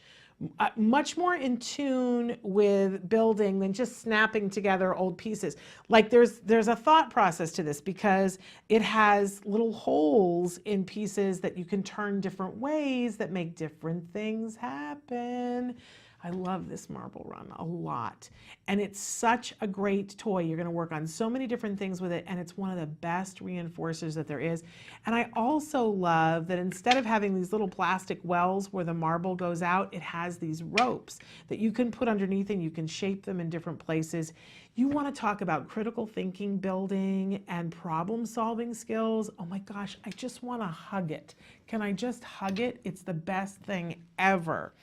Speaker 2: more in tune with building than just snapping together old pieces. Like there's a thought process to this because it has little holes in pieces that you can turn different ways that make different things happen. I love this marble run a lot. And it's such a great toy. You're going to work on so many different things with it, and it's one of the best reinforcers that there is. And I also love that instead of having these little plastic wells where the marble goes out, it has these ropes that you can put underneath and you can shape them in different places. You want to talk about critical thinking building and problem solving skills. Oh my gosh, I just want to hug it. Can I just hug it? It's the best thing ever.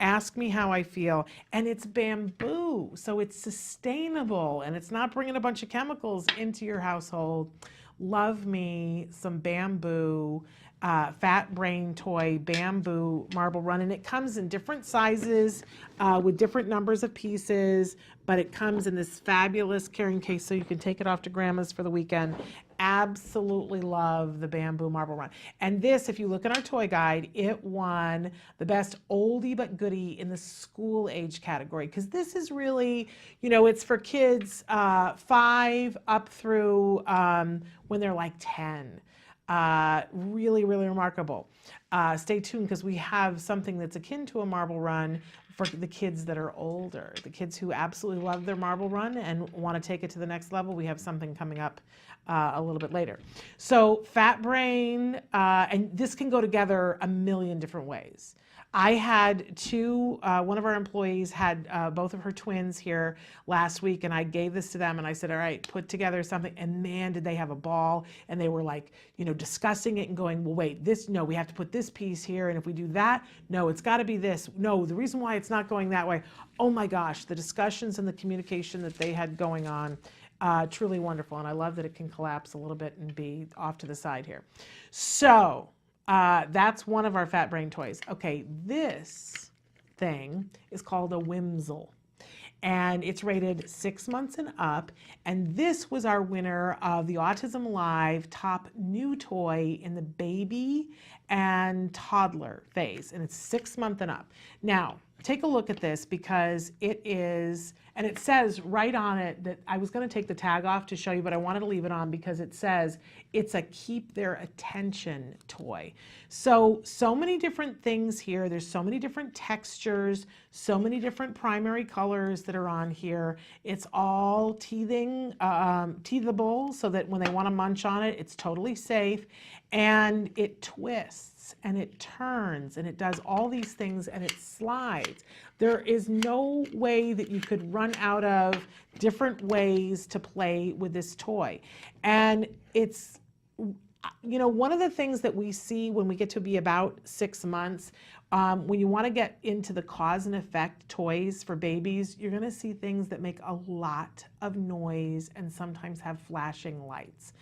Speaker 2: Ask me how I feel. And it's bamboo, so it's sustainable and it's not bringing a bunch of chemicals into your household. Love me some bamboo, fat brain toy bamboo marble run. And it comes in different sizes with different numbers of pieces, but it comes in this fabulous carrying case so you can take it off to grandma's for the weekend. Absolutely love the bamboo marble run. And this, if you look in our toy guide, it won the best oldie but goodie in the school age category, because this is really, it's for kids 5 up through when they're like 10. Really, really remarkable. Stay tuned because we have something that's akin to a marble run for the kids that are older, the kids who absolutely love their marble run and want to take it to the next level. We have something coming up a little bit later. So fat brain, and this can go together a million different ways. I had one of our employees had both of her twins here last week, and I gave this to them and I said, all right, put together something. And man, did they have a ball. And they were like, discussing it and going, well, wait, no, we have to put this piece here. And if we do that, no, it's got to be this. No, the reason why it's not going that way. Oh my gosh, the discussions and the communication that they had going on, truly wonderful. And I love that it can collapse a little bit and be off to the side here. So, that's one of our fat brain toys. Okay, this thing is called a Whimsel, and it's rated 6 months and up. And this was our winner of the autism-live top new toy in the baby and toddler phase, and it's 6 months and up. Now, take a look at this because it is, and it says right on it that I was going to take the tag off to show you, but I wanted to leave it on because it says it's a keep their attention toy. So many different things here. There's so many different textures, so many different primary colors that are on here. It's all teethable so that when they want to munch on it, it's totally safe. And it twists and it turns and it does all these things and it slides. There is no way that you could run out of different ways to play with this toy. And it's, you know, one of the things that we see when we get to be about 6 months, when you want to get into the cause and effect toys for babies, you're going to see things that make a lot of noise and sometimes have flashing lights.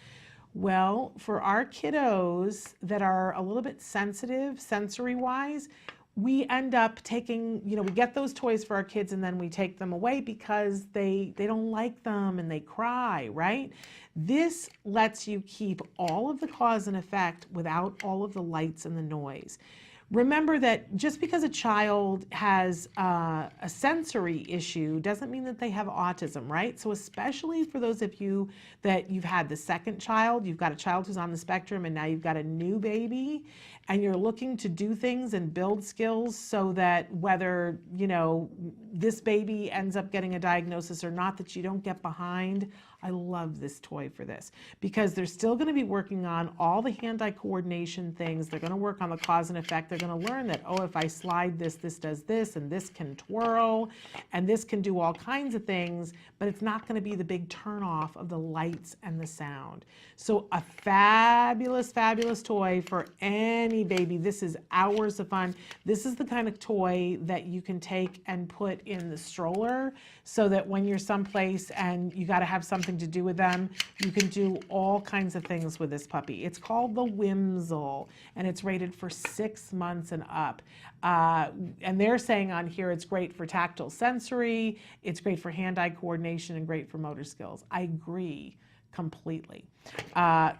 Speaker 2: Well, for our kiddos that are a little bit sensitive sensory-wise, we end up taking, you know, we get those toys for our kids and then we take them away because they don't like them and they cry, right? This lets you keep all of the cause and effect without all of the lights and the noise. Remember that just because a child has a sensory issue doesn't mean that they have autism, right? So especially for those of you that you've had the second child, you've got a child who's on the spectrum and now you've got a new baby and you're looking to do things and build skills so that whether, you know, this baby ends up getting a diagnosis or not, that you don't get behind. I love this toy for this because they're still going to be working on all the hand-eye coordination things. They're going to work on the cause and effect. They're going to learn that, oh, if I slide this, this does this, and this can twirl, and this can do all kinds of things, but it's not going to be the big turnoff of the lights and the sound. So a fabulous, fabulous toy for any baby. This is hours of fun. This is the kind of toy that you can take and put in the stroller so that when you're someplace and you got to have something to do with them, you can do all kinds of things with this puppy. It's called the Whimsel, and it's rated for 6 months and up. And they're saying on here it's great for tactile sensory, it's great for hand-eye coordination, and great for motor skills. I agree completely.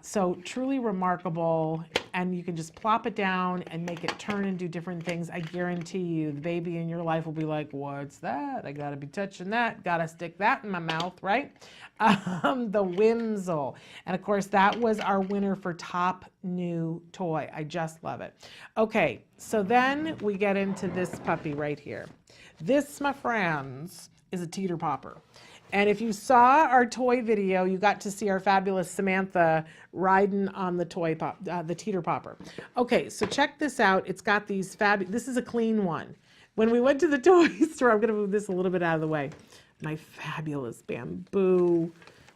Speaker 2: So truly remarkable, and you can just plop it down and make it turn and do different things. I guarantee you the baby in your life will be like, what's that? I gotta be touching that, gotta stick that in my mouth, right? The Whimsel. And of course that was our winner for top new toy. I just love it. Okay, so then we get into this puppy right here. This, my friends, is a teeter popper. And if you saw our toy video, you got to see our fabulous Samantha riding on the the teeter popper. Okay, so check this out. It's got these this is a clean one. When we went to the toy store, I'm going to move this a little bit out of the way. My fabulous bamboo,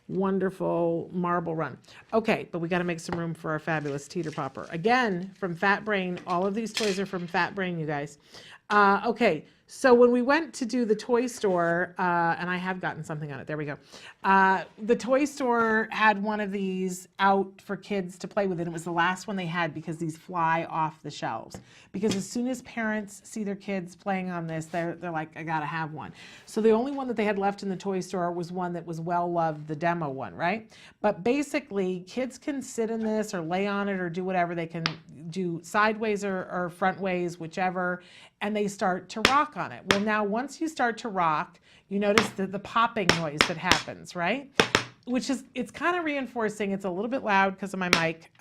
Speaker 2: wonderful marble run. Okay, but we got to make some room for our fabulous teeter popper. Again, from Fat Brain. All of these toys are from Fat Brain, you guys. Okay, so when we went to do the toy store, and I have gotten something on it, there we go. The toy store had one of these out for kids to play with, and it was the last one they had because these fly off the shelves. Because as soon as parents see their kids playing on this, they're like, I gotta have one. So the only one that they had left in the toy store was one that was well-loved, the demo one, right? But basically, kids can sit in this or lay on it or do whatever. They can do sideways or front ways, whichever, and they start to rock on it. Well, now once you start to rock, you notice the popping noise that happens, right? Which is, it's kind of reinforcing. It's a little bit loud because of my mic.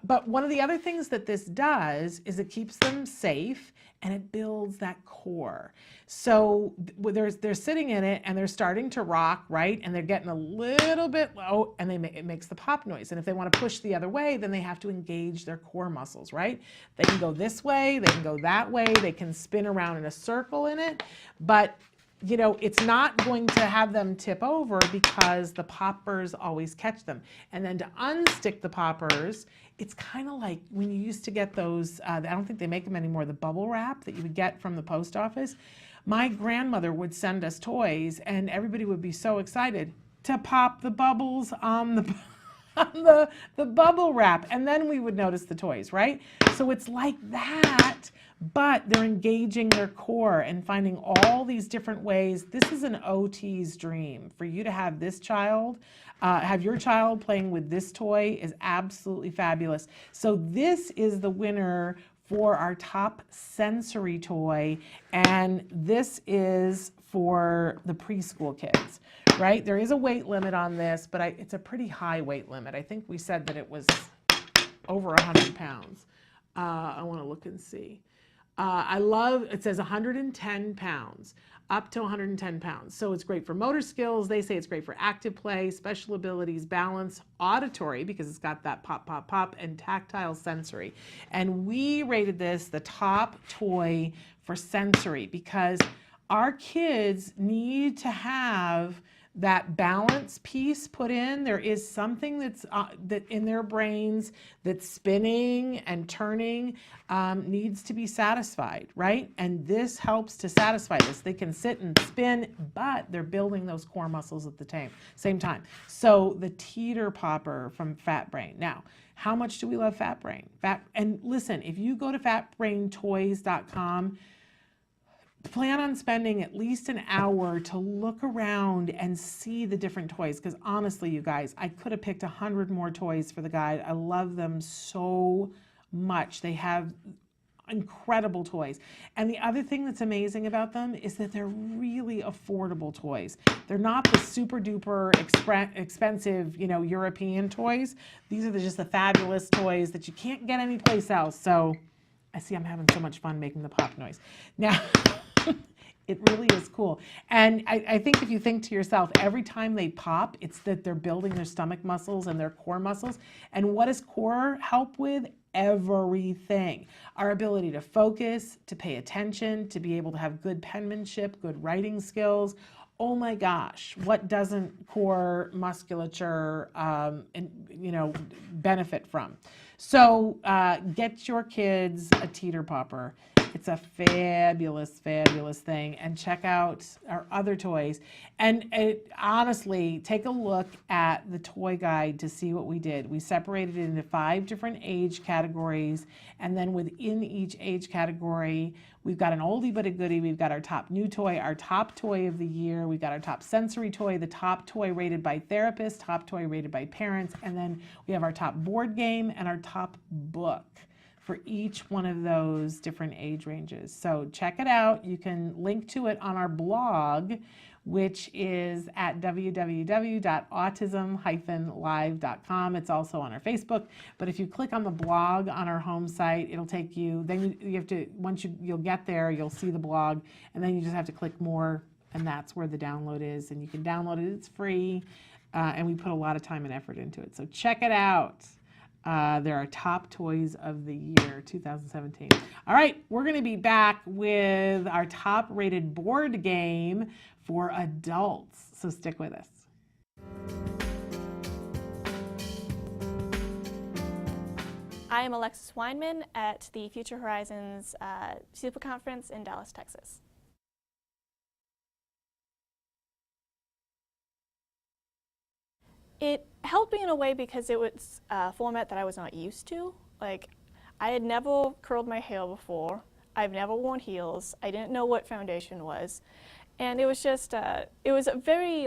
Speaker 2: But one of the other things that this does is it keeps them safe and it builds that core. So they're sitting in it and they're starting to rock, right? And they're getting a little bit low and it makes the pop noise. And if they want to push the other way, then they have to engage their core muscles, right? They can go this way, they can go that way, they can spin around in a circle in it, but you know, it's not going to have them tip over because the poppers always catch them. And then to unstick the poppers, it's kind of like when you used to get those, I don't think they make them anymore, the bubble wrap that you would get from the post office. My grandmother would send us toys and everybody would be so excited to pop the bubbles on the bubble wrap, and then we would notice the toys, right? So it's like that, but they're engaging their core and finding all these different ways. This is an OT's dream. For you to have this child, have your child playing with this toy is absolutely fabulous. So this is the winner for our top sensory toy, and this is for the preschool kids, right? There is a weight limit on this, but it's a pretty high weight limit. I think we said that it was over 100 pounds. I want to look and see. It says 110 pounds, up to 110 pounds. So it's great for motor skills. They say it's great for active play, special abilities, balance, auditory, because it's got that pop, pop, pop, and tactile sensory. And we rated this the top toy for sensory because our kids need to have that balance piece put in. There is something that's that in their brains that's spinning and turning, needs to be satisfied, right? And this helps to satisfy this. They can sit and spin, but they're building those core muscles at the same time. So the teeter popper from Fat Brain. Now, how much do we love Fat Brain? And listen, if you go to fatbraintoys.com, plan on spending at least an hour to look around and see the different toys, because honestly, you guys, I could have picked 100 more toys for the guide. I love them so much. They have incredible toys. And the other thing that's amazing about them is that they're really affordable toys. They're not the super duper expensive, European toys. These are just the fabulous toys that you can't get anyplace else. So I see I'm having so much fun making the pop noise. Now, it really is cool. And I think if you think to yourself, every time they pop, it's that they're building their stomach muscles and their core muscles. And what does core help with? Everything. Our ability to focus, to pay attention, to be able to have good penmanship, good writing skills. Oh my gosh, what doesn't core musculature benefit from? So get your kids a teeter popper. It's a fabulous, fabulous thing. And check out our other toys. And honestly, take a look at the toy guide to see what we did. We separated it into 5 different age categories. And then within each age category, we've got an oldie but a goodie. We've got our top new toy, our top toy of the year. We've got our top sensory toy, the top toy rated by therapists, top toy rated by parents. And then we have our top board game and our top book for each one of those different age ranges. So check it out. You can link to it on our blog, which is at www.autism-live.com. It's also on our Facebook. But if you click on the blog on our home site, it'll take you, then you have to, you'll get there, you'll see the blog, and then you just have to click more, and that's where the download is. And you can download it, it's free, and we put a lot of time and effort into it. So check it out. There are top toys of the year 2017. All right, we're going to be back with our top rated board game for adults. So stick with us.
Speaker 16: I am Alexis Weinman at the Future Horizons Super Conference in Dallas, Texas. It helped me in a way because it was a format that I was not used to. Like, I had never curled my hair before. I've never worn heels. I didn't know what foundation was. And it was just, it was a very,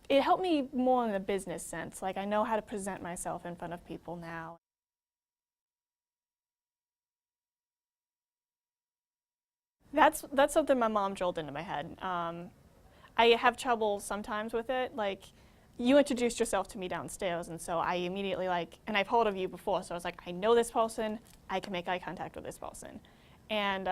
Speaker 16: it helped me more in a business sense. Like, I know how to present myself in front of people now. That's something my mom drilled into my head. I have trouble sometimes with it. Like, you introduced yourself to me downstairs, and so I immediately and I've heard of you before, so I was like, I know this person, I can make eye contact with this person. And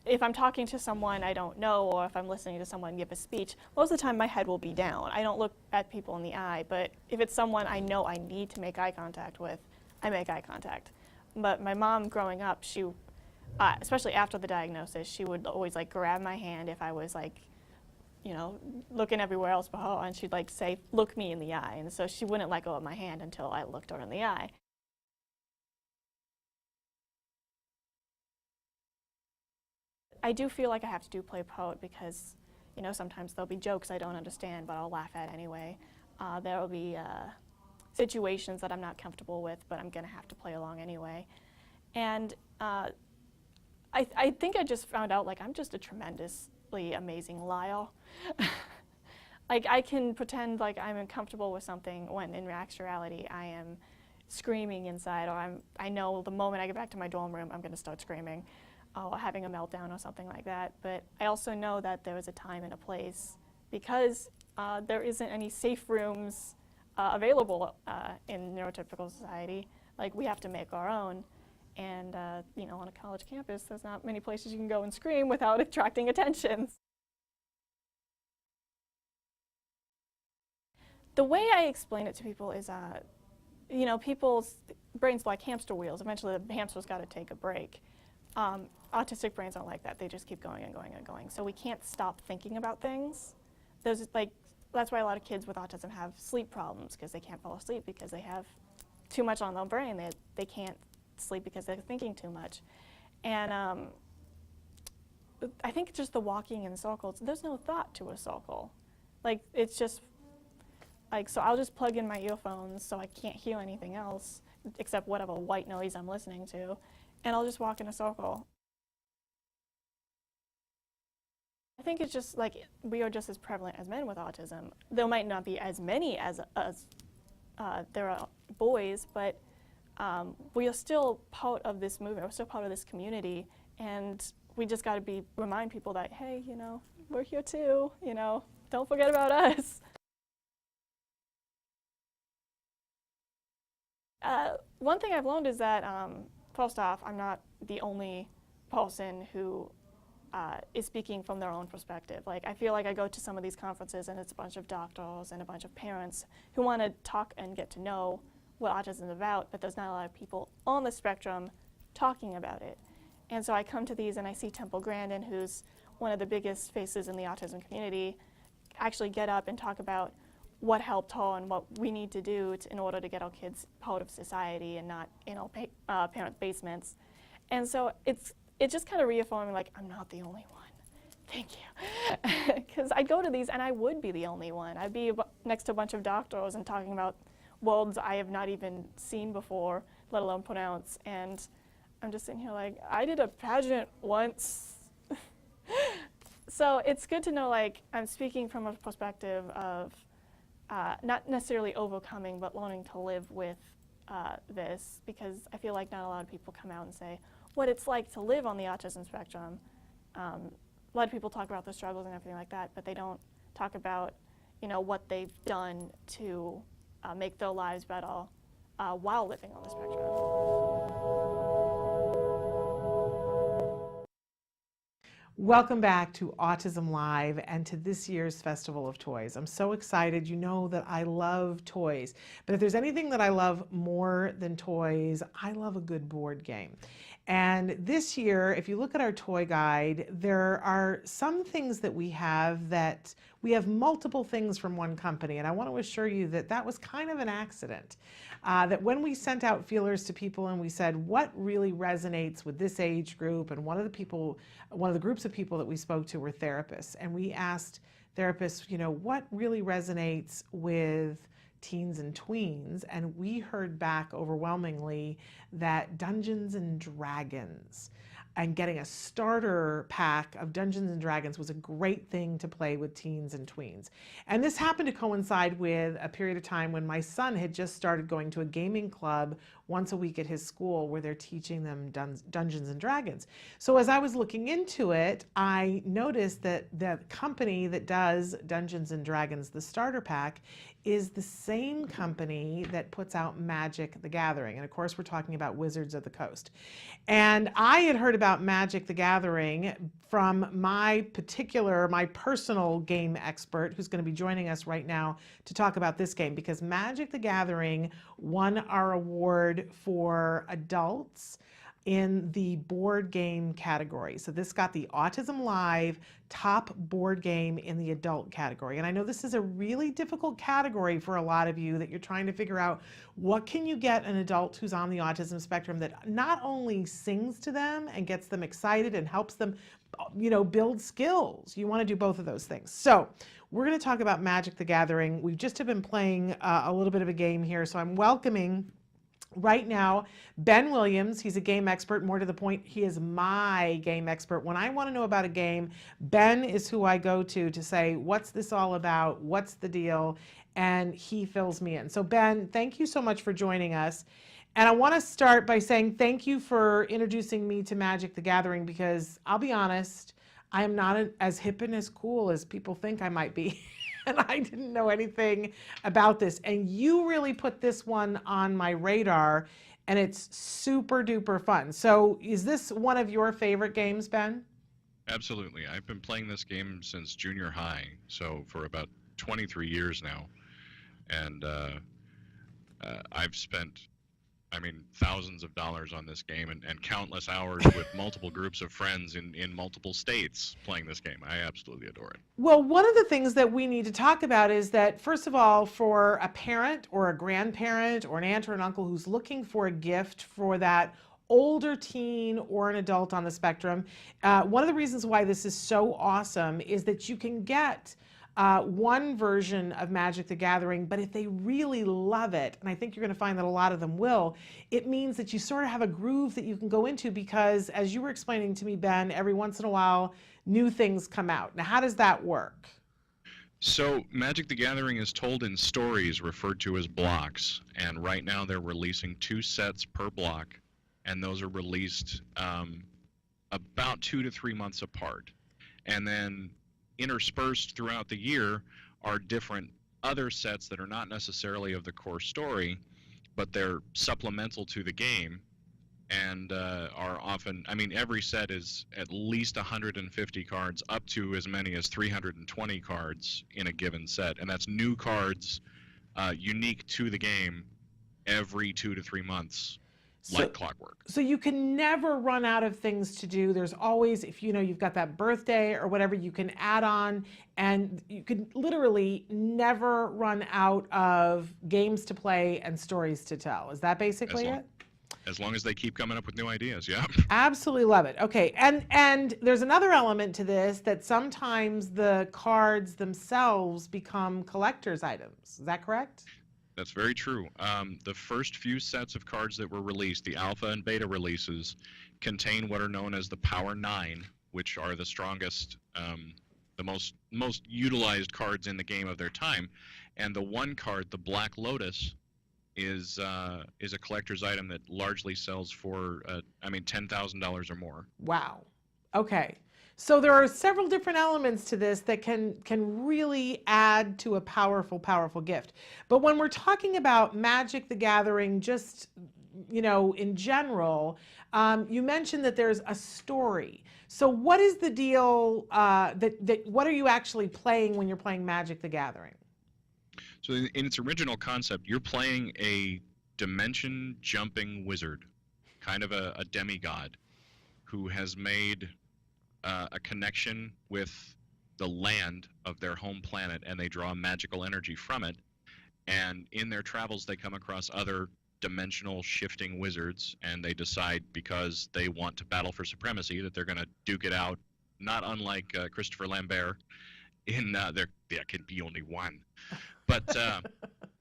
Speaker 16: if I'm talking to someone I don't know, or if I'm listening to someone give a speech, most of the time my head will be down. I don't look at people in the eye, but if it's someone I know I need to make eye contact with, I make eye contact. But my mom growing up, she, especially after the diagnosis, she would always grab my hand if I was looking everywhere else but her, and she'd say, look me in the eye. And so she wouldn't let go of my hand until I looked her in the eye. I do feel like I have to do play part because, sometimes there'll be jokes I don't understand, but I'll laugh at anyway. There will be situations that I'm not comfortable with, but I'm gonna have to play along anyway. And I think I just found out I'm just a tremendously amazing liar. I can pretend like I'm uncomfortable with something when in actuality I am screaming inside, or I know the moment I get back to my dorm room, I'm going to start screaming, or having a meltdown or something like that. But I also know that there is a time and a place, because there isn't any safe rooms available in neurotypical society. Like, we have to make our own. And you know, on a college campus, there's not many places you can go and scream without attracting attention. The way I explain it to people is, you know, people's brains like hamster wheels. Eventually, the hamster's got to take a break. Autistic brains aren't like that. They just keep going and going and going. So we can't stop thinking about things. There's that's why a lot of kids with autism have sleep problems, because they can't fall asleep because they have too much on their brain. They can't sleep because they're thinking too much. And I think just the walking in circles, there's no thought to a circle. Like, it's just, like, so I'll just plug in my earphones so I can't hear anything else except whatever white noise I'm listening to, and I'll just walk in a circle. I think it's just like we are just as prevalent as men with autism. There might not be as many as there are boys, but we are still part of this movement. We're still part of this community, and we just got to remind people that, hey, you know, we're here too. You know, don't forget about us. One thing I've learned is that, first off, I'm not the only person who is speaking from their own perspective. Like, I feel like I go to some of these conferences and it's a bunch of doctors and a bunch of parents who want to talk and get to know what autism is about, but there's not a lot of people on the spectrum talking about it. And so I come to these and I see Temple Grandin, who's one of the biggest faces in the autism community, actually get up and talk about what helped her and what we need to do in order to get our kids part of society and not in our parents' basements. And so it's just kind of reaffirming, like, I'm not the only one. Thank you. Because I'd go to these and I would be the only one. I'd be next to a bunch of doctors and talking about worlds I have not even seen before, let alone pronounce. And I'm just sitting here like, I did a pageant once. So it's good to know, like, I'm speaking from a perspective of not necessarily overcoming, but learning to live with this, because I feel like not a lot of people come out and say what it's like to live on the autism spectrum. A lot of people talk about the struggles and everything like that, but they don't talk about, you know, what they've done to make their lives better while living on the spectrum.
Speaker 2: Welcome back to Autism Live and to this year's Festival of Toys. I'm so excited. You know that I love toys, but if there's anything that I love more than toys, I love a good board game. And this year, if you look at our toy guide, there are some things that we have multiple things from one company, and I want to assure you that that was kind of an accident. That when we sent out feelers to people and we said, what really resonates with this age group, and one of the groups of people that we spoke to were therapists, and we asked therapists, you know, what really resonates with teens and tweens, and we heard back overwhelmingly that Dungeons and Dragons and getting a starter pack of Dungeons and Dragons was a great thing to play with teens and tweens. And this happened to coincide with a period of time when my son had just started going to a gaming club once a week at his school where they're teaching them Dungeons and Dragons. So as I was looking into it, I noticed that the company that does Dungeons and Dragons, the starter pack, is the same company that puts out Magic the Gathering. And of course, we're talking about Wizards of the Coast. And I had heard about Magic the Gathering from my personal game expert, who's going to be joining us right now to talk about this game, because Magic the Gathering won our award for adults in the board game category. So this got the autism-live top board game in the adult category. And I know this is a really difficult category for a lot of you, that you're trying to figure out what can you get an adult who's on the autism spectrum that not only sings to them and gets them excited and helps them, you know, build skills. You want to do both of those things. So we're going to talk about Magic the Gathering. We've just been playing a little bit of a game here. So I'm welcoming Right now, Ben Williams, he's a game expert. More to the point, he is my game expert. When I want to know about a game, Ben is who I go to say, what's this all about? What's the deal? And he fills me in. So Ben, thank you so much for joining us. And I want to start by saying thank you for introducing me to Magic the Gathering, because I'll be honest, I am not as hip and as cool as people think I might be. And I didn't know anything about this. And you really put this one on my radar, and it's super duper fun. So is this one of your favorite games, Ben?
Speaker 20: Absolutely. I've been playing this game since junior high, so for about 23 years now. And I've spent, thousands of dollars on this game and countless hours with multiple groups of friends in multiple states playing this game. I absolutely adore it.
Speaker 2: Well, one of the things that we need to talk about is that, first of all, for a parent or a grandparent or an aunt or an uncle who's looking for a gift for that older teen or an adult on the spectrum, one of the reasons why this is so awesome is that you can get one version of Magic the Gathering, but if they really love it, and I think you're going to find that a lot of them will, it means that you sort of have a groove that you can go into, because as you were explaining to me, Ben, every once in a while new things come out. Now, how does that work?
Speaker 20: So Magic the Gathering is told in stories referred to as blocks, and right now they're releasing 2 sets per block, and those are released about 2 to 3 months apart. And then interspersed throughout the year are different other sets that are not necessarily of the core story, but they're supplemental to the game, and are often, every set is at least 150 cards, up to as many as 320 cards in a given set, and that's new cards unique to the game every 2 to 3 months. Like clockwork.
Speaker 2: So you can never run out of things to do. There's always, if you've got that birthday or whatever, you can add on, and you can literally never run out of games to play and stories to tell. Is that basically it?
Speaker 20: As long as they keep coming up with new ideas, yeah.
Speaker 2: Absolutely love it. Okay, and there's another element to this, that sometimes the cards themselves become collector's items. Is that correct?
Speaker 20: That's very true. The first few sets of cards that were released, the alpha and beta releases, contain what are known as the Power 9, which are the strongest, the most utilized cards in the game of their time. And the one card, the Black Lotus, is a collector's item that largely sells for, $10,000 or more.
Speaker 2: Wow. Okay. So there are several different elements to this that can really add to a powerful, powerful gift. But when we're talking about Magic the Gathering, just, in general, you mentioned that there's a story. So what is the deal, what are you actually playing when you're playing Magic the Gathering?
Speaker 20: So in its original concept, you're playing a dimension-jumping wizard, kind of a demigod, who has made a connection with the land of their home planet, and they draw magical energy from it. And in their travels, they come across other dimensional shifting wizards, and they decide, because they want to battle for supremacy, that they're going to duke it out, not unlike Christopher Lambert in there can be only one. But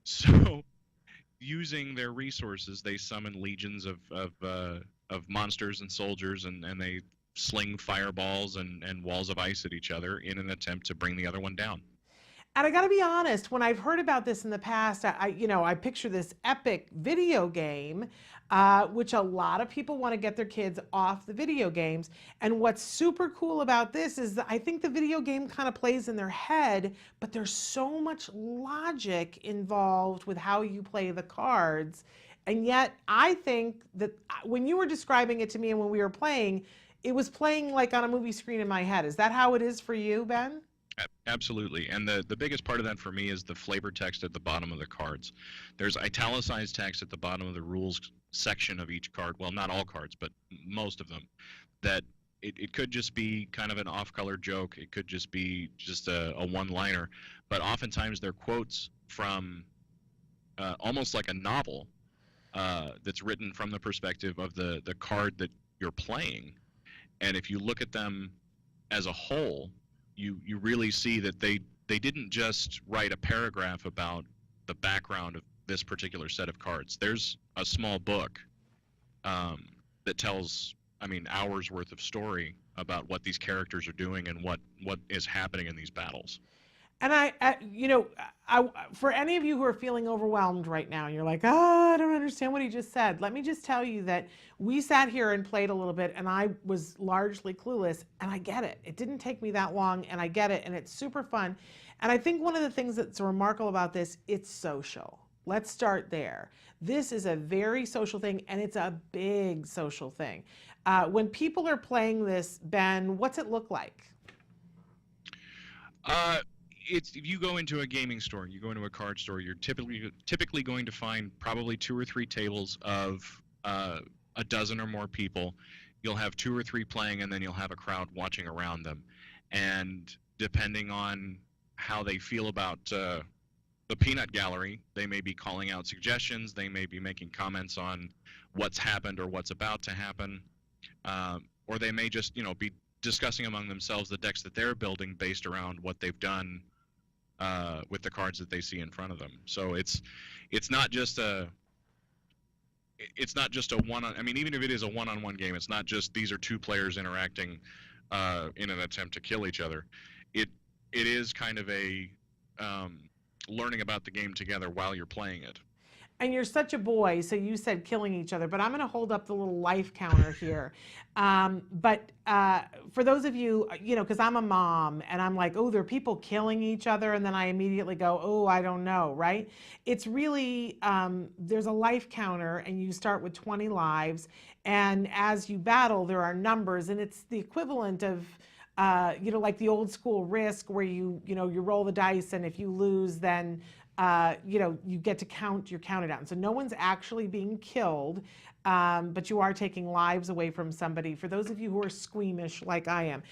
Speaker 20: so using their resources, they summon legions of monsters and soldiers, and they sling fireballs and walls of ice at each other in an attempt to bring the other one down.
Speaker 2: And I got to be honest, when I've heard about this in the past, I picture this epic video game, which a lot of people want to get their kids off the video games. And what's super cool about this is that I think the video game kind of plays in their head, but there's so much logic involved with how you play the cards. And yet I think that when you were describing it to me and when we were playing, it was playing like on a movie screen in my head. Is that how it is for you, Ben?
Speaker 20: Absolutely. And the biggest part of that for me is the flavor text at the bottom of the cards. There's italicized text at the bottom of the rules section of each card. Well, not all cards, but most of them. That it could just be kind of an off-color joke. It could just be just a one-liner. But oftentimes they're quotes from almost like a novel that's written from the perspective of the card that you're playing. And if you look at them as a whole, you really see that they didn't just write a paragraph about the background this particular set of cards. There's a small book that tells, I mean, hours worth of story about what these characters are doing and what is happening in these battles.
Speaker 2: And for any of you who are feeling overwhelmed right now, and you're like, oh, I don't understand what he just said. Let me just tell you that we sat here and played a little bit, and I was largely clueless, and I get it. It didn't take me that long, and I get it, and it's super fun. And I think one of the things that's remarkable about this, it's social. Let's start there. This is a very social thing, and it's a big social thing. When people are playing this, Ben, what's it look like?
Speaker 20: If you go into a gaming store, you go into a card store, you're typically going to find probably 2 or 3 tables of a dozen or more people. You'll have 2 or 3 playing, and then you'll have a crowd watching around them. And depending on how they feel about the peanut gallery, they may be calling out suggestions, they may be making comments on what's happened or what's about to happen, or they may just, be discussing among themselves the decks that they're building based around what they've done with the cards that they see in front of them. So it's not just a one-on. I mean, even if it is a one-on-one game, it's not just these are 2 players interacting in an attempt to kill each other. It is kind of a learning about the game together while you're playing it.
Speaker 2: And you're such a boy, so you said killing each other, but I'm going to hold up the little life counter here. But for those of you, because I'm a mom, and I'm like, oh, there are people killing each other, and then I immediately go, oh, I don't know, right? It's really, there's a life counter, and you start with 20 lives, and as you battle, there are numbers, and it's the equivalent of, like the old school Risk, where you roll the dice, and if you lose, then you get to count your counter down. So no one's actually being killed, but you are taking lives away from somebody. For those of you who are squeamish like I am.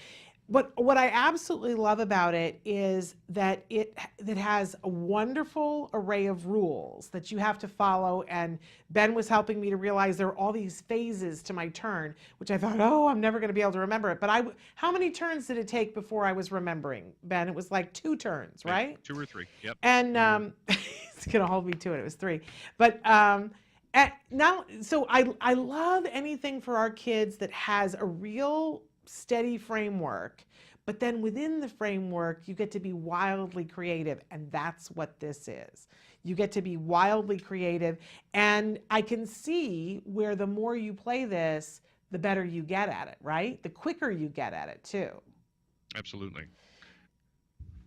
Speaker 2: What I absolutely love about it is that it has a wonderful array of rules that you have to follow, and Ben was helping me to realize there are all these phases to my turn, which I thought, oh, I'm never going to be able to remember it. But how many turns did it take before I was remembering, Ben? It was like 2 turns, right?
Speaker 20: 2 or 3, yep.
Speaker 2: And it's going to hold me to it. It was 3. But now, so I love anything for our kids that has a real steady framework, but then within the framework you get to be wildly creative, and that's what this is. You get to be wildly creative, and I can see where the more you play this, the better you get at it, right? The quicker you get at it too.
Speaker 20: Absolutely.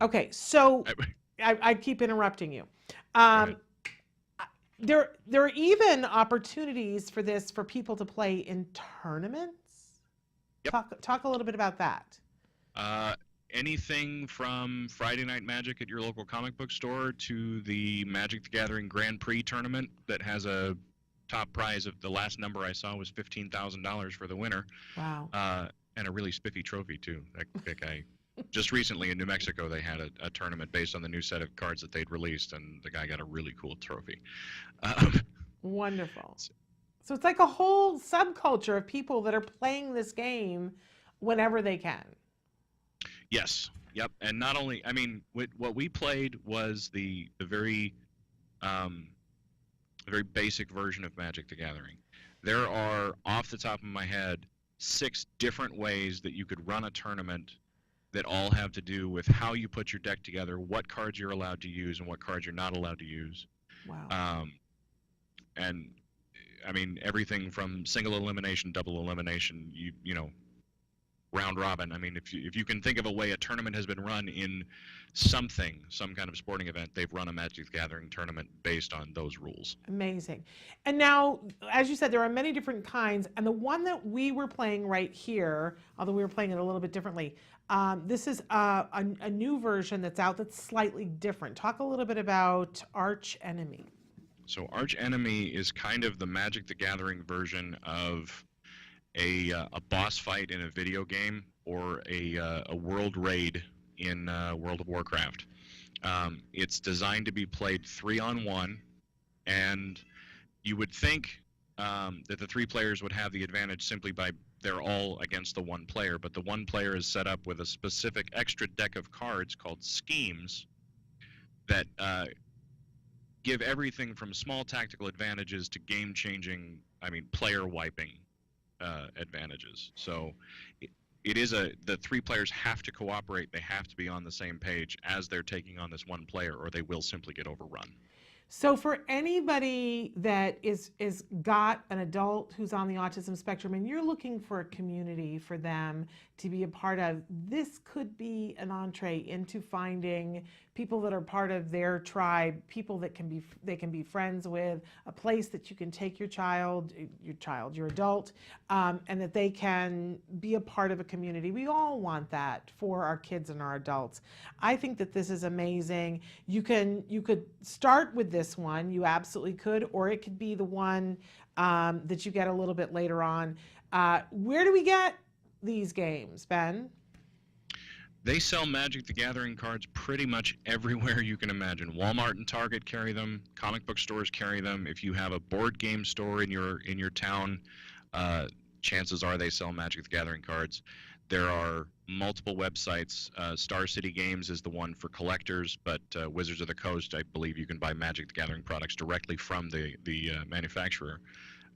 Speaker 2: Okay, so I keep interrupting you. There are even opportunities for this for people to play in tournaments. Yep. Talk a little bit about that.
Speaker 20: Anything from Friday Night Magic at your local comic book store to the Magic the Gathering Grand Prix tournament that has a top prize of, the last number I saw was $15,000 for the winner.
Speaker 2: Wow.
Speaker 20: And a really spiffy trophy too. That guy, just recently in New Mexico, they had a tournament based on the new set of cards that they'd released, and the guy got a really cool trophy.
Speaker 2: Wonderful. So it's like a whole subculture of people that are playing this game whenever they can.
Speaker 20: Yes. Yep. And not only, I mean, what we played was the very basic version of Magic the Gathering. There are, off the top of my head, 6 different ways that you could run a tournament that all have to do with how you put your deck together, what cards you're allowed to use, and what cards you're not allowed to use.
Speaker 2: Wow.
Speaker 20: And I mean, everything from single elimination, double elimination, you know, round robin. I mean, if you can think of a way a tournament has been run in some kind of sporting event, they've run a Magic the Gathering tournament based on those rules.
Speaker 2: Amazing. And now, as you said, there are many different kinds, and the one that we were playing right here, although we were playing it a little bit differently, this is a new version that's out that's slightly different. Talk a little bit about Arch Enemy.
Speaker 20: So Arch Enemy is kind of the Magic the Gathering version of a boss fight in a video game, or a world raid in World of Warcraft. It's designed to be played 3-on-1, and you would think that the 3 players would have the advantage simply by they're all against the 1 player, but the 1 player is set up with a specific extra deck of cards called schemes that give everything from small tactical advantages to game-changing, player-wiping advantages. So it is the 3 players have to cooperate. They have to be on the same page as they're taking on this 1 player, or they will simply get overrun.
Speaker 2: So for anybody that is got an adult who's on the autism spectrum and you're looking for a community for them to be a part of, this could be an entree into finding people that are part of their tribe, people that they can be friends with, a place that you can take your adult, and that they can be a part of a community. We all want that for our kids and our adults. I think that this is amazing. You could start with this one, you absolutely could, or it could be the one that you get a little bit later on. Where do we get these games, Ben?
Speaker 20: They sell Magic the Gathering cards pretty much everywhere you can imagine. Walmart and Target carry them. Comic book stores carry them. If you have a board game store in your town, chances are they sell Magic the Gathering cards. There are multiple websites. Star City Games is the one for collectors, but Wizards of the Coast, I believe you can buy Magic the Gathering products directly from the manufacturer.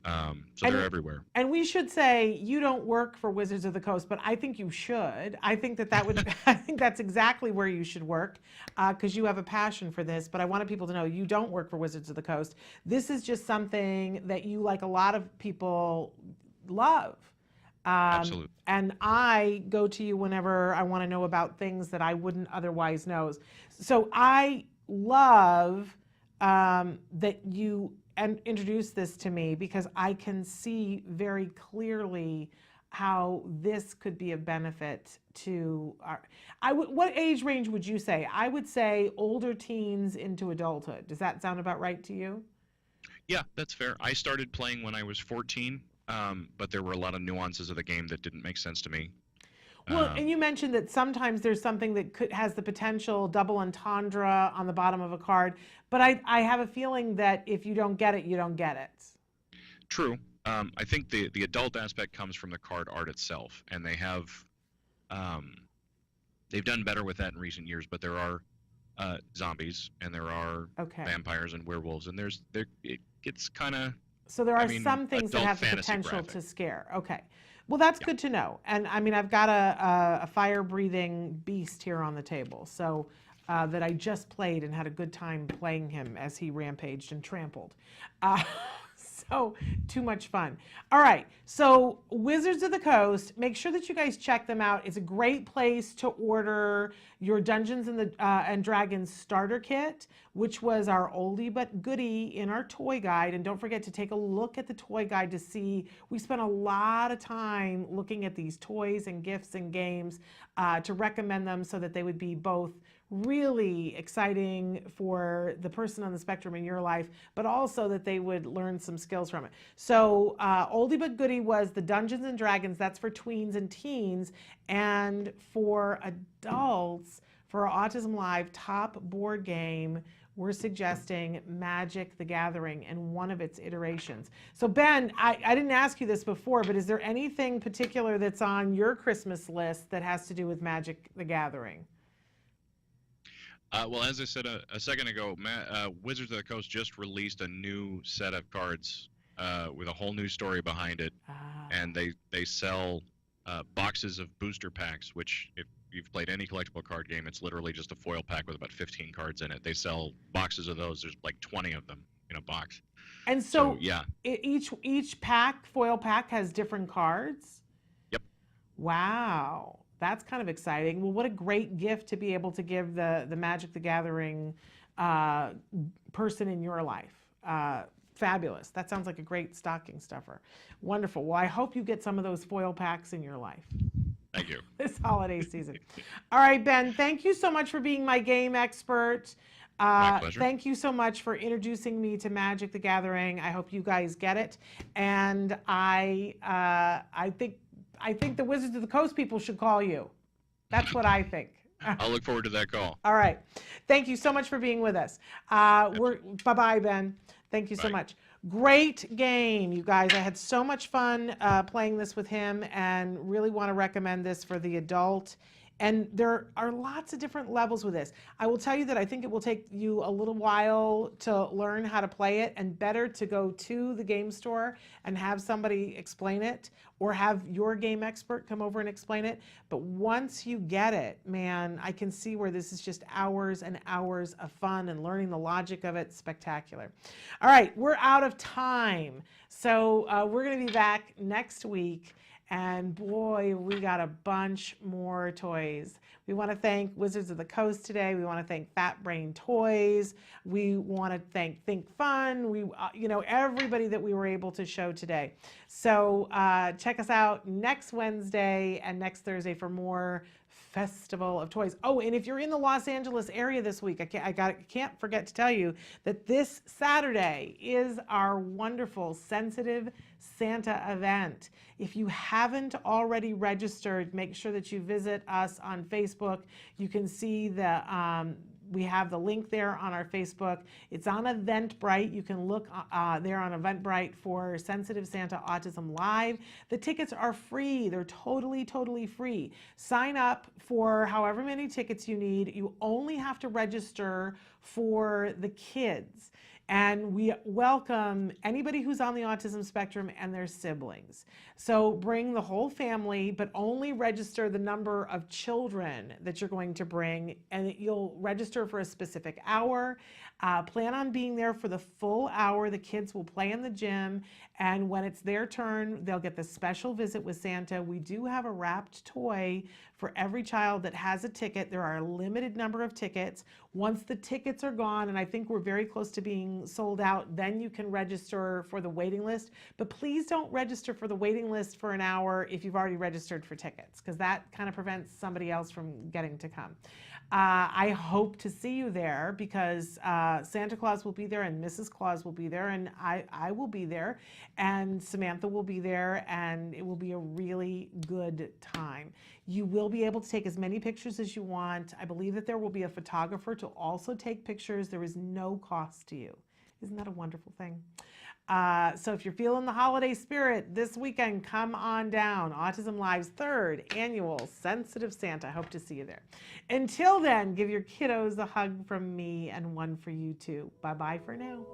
Speaker 20: So they're everywhere.
Speaker 2: And we should say you don't work for Wizards of the Coast, but I think you should. I think that would, I think that's exactly where you should work, because you have a passion for this. But I wanted people to know you don't work for Wizards of the Coast. This is just something that you, like a lot of people, love.
Speaker 20: Absolutely.
Speaker 2: And I go to you whenever I want to know about things that I wouldn't otherwise know. So I love that you introduce this to me, because I can see very clearly how this could be a benefit to what age range would you say? I would say older teens into adulthood. Does that sound about right to you?
Speaker 20: Yeah, that's fair. I started playing when I was 14, but there were a lot of nuances of the game that didn't make sense to me.
Speaker 2: Well, and you mentioned that sometimes there's something that has the potential double entendre on the bottom of a card, but I have a feeling that if you don't get it, you don't get it.
Speaker 20: True. I think the adult aspect comes from the card art itself, and they've done better with that in recent years. But there are zombies, and there are vampires and werewolves, and it gets kind of.
Speaker 2: So there are some things that have the potential to scare. Okay. Well, that's good to know. And I mean, I've got a fire-breathing beast here on the table, so that I just played and had a good time playing him as he rampaged and trampled. So too much fun. All right, so Wizards of the Coast, make sure that you guys check them out. It's a great place to order your Dungeons and Dragons starter kit, which was our oldie but goodie in our toy guide. And don't forget to take a look at the toy guide to see, we spent a lot of time looking at these toys and gifts and games to recommend them so that they would be both really exciting for the person on the spectrum in your life, but also that they would learn some skills from it. So oldie but goodie was the Dungeons and Dragons. That's for tweens and teens. And for adults, for our Autism Live top board game, we're suggesting Magic the Gathering in one of its iterations. So Ben, I didn't ask you this before, but is there anything particular that's on your Christmas list that has to do with Magic the Gathering?
Speaker 20: Well, as I said a second ago, Wizards of the Coast just released a new set of cards with a whole new story behind it, and they sell boxes of booster packs, which if you've played any collectible card game, it's literally just a foil pack with about 15 cards in it. They sell boxes of those. There's like 20 of them in a box.
Speaker 2: And so
Speaker 20: yeah,
Speaker 2: each pack, foil pack, has different cards?
Speaker 20: Yep.
Speaker 2: Wow. That's kind of exciting. Well, what a great gift to be able to give the Magic the Gathering person in your life. Fabulous. That sounds like a great stocking stuffer. Wonderful. Well, I hope you get some of those foil packs in your life.
Speaker 20: Thank you.
Speaker 2: This holiday season. All right, Ben, thank you so much for being my game expert.
Speaker 20: My pleasure.
Speaker 2: Thank you so much for introducing me to Magic the Gathering. I hope you guys get it. And I think the Wizards of the Coast people should call you. That's what I think.
Speaker 20: I'll look forward to that call.
Speaker 2: All right. Thank you so much for being with us. Bye-bye, Ben. Thank you so much. Great game, you guys. I had so much fun playing this with him and really want to recommend this for the adult And there are lots of different levels with this. I will tell you that I think it will take you a little while to learn how to play it, and better to go to the game store and have somebody explain it, or have your game expert come over and explain it. But once you get it, man, I can see where this is just hours and hours of fun, and learning the logic of it, spectacular. All right, we're out of time. So we're going to be back next week. And boy, we got a bunch more toys. We want to thank Wizards of the Coast today. We want to thank Fat Brain Toys. We want to thank Think Fun. We, everybody that we were able to show today. So check us out next Wednesday and next Thursday for more Festival of Toys. Oh, and if you're in the Los Angeles area this week, I can't forget to tell you that this Saturday is our wonderful Sensitive Santa event. If you haven't already registered, make sure that you visit us on Facebook. You can see we have the link there on our Facebook. It's on Eventbrite. You can look there on Eventbrite for Sensitive Santa Autism Live. The tickets are free. They're totally, totally free. Sign up for however many tickets you need. You only have to register for the kids. And we welcome anybody who's on the autism spectrum and their siblings. So bring the whole family, but only register the number of children that you're going to bring, and you'll register for a specific hour. Plan on being there for the full hour. The kids will play in the gym, and when it's their turn, they'll get the special visit with Santa. We do have a wrapped toy for every child that has a ticket. There are a limited number of tickets. Once the tickets are gone, and I think we're very close to being sold out, then you can register for the waiting list. But please don't register for the waiting list for an hour if you've already registered for tickets, because that kind of prevents somebody else from getting to come. I hope to see you there, because Santa Claus will be there, and Mrs. Claus will be there, and I will be there, and Samantha will be there, and it will be a really good time. You will be able to take as many pictures as you want. I believe that there will be a photographer to also take pictures. There is no cost to you. Isn't that a wonderful thing? So if you're feeling the holiday spirit this weekend, come on down. Autism Live's 3rd annual Sensitive Santa. I hope to see you there. Until then, give your kiddos a hug from me, and one for you too. Bye-bye for now.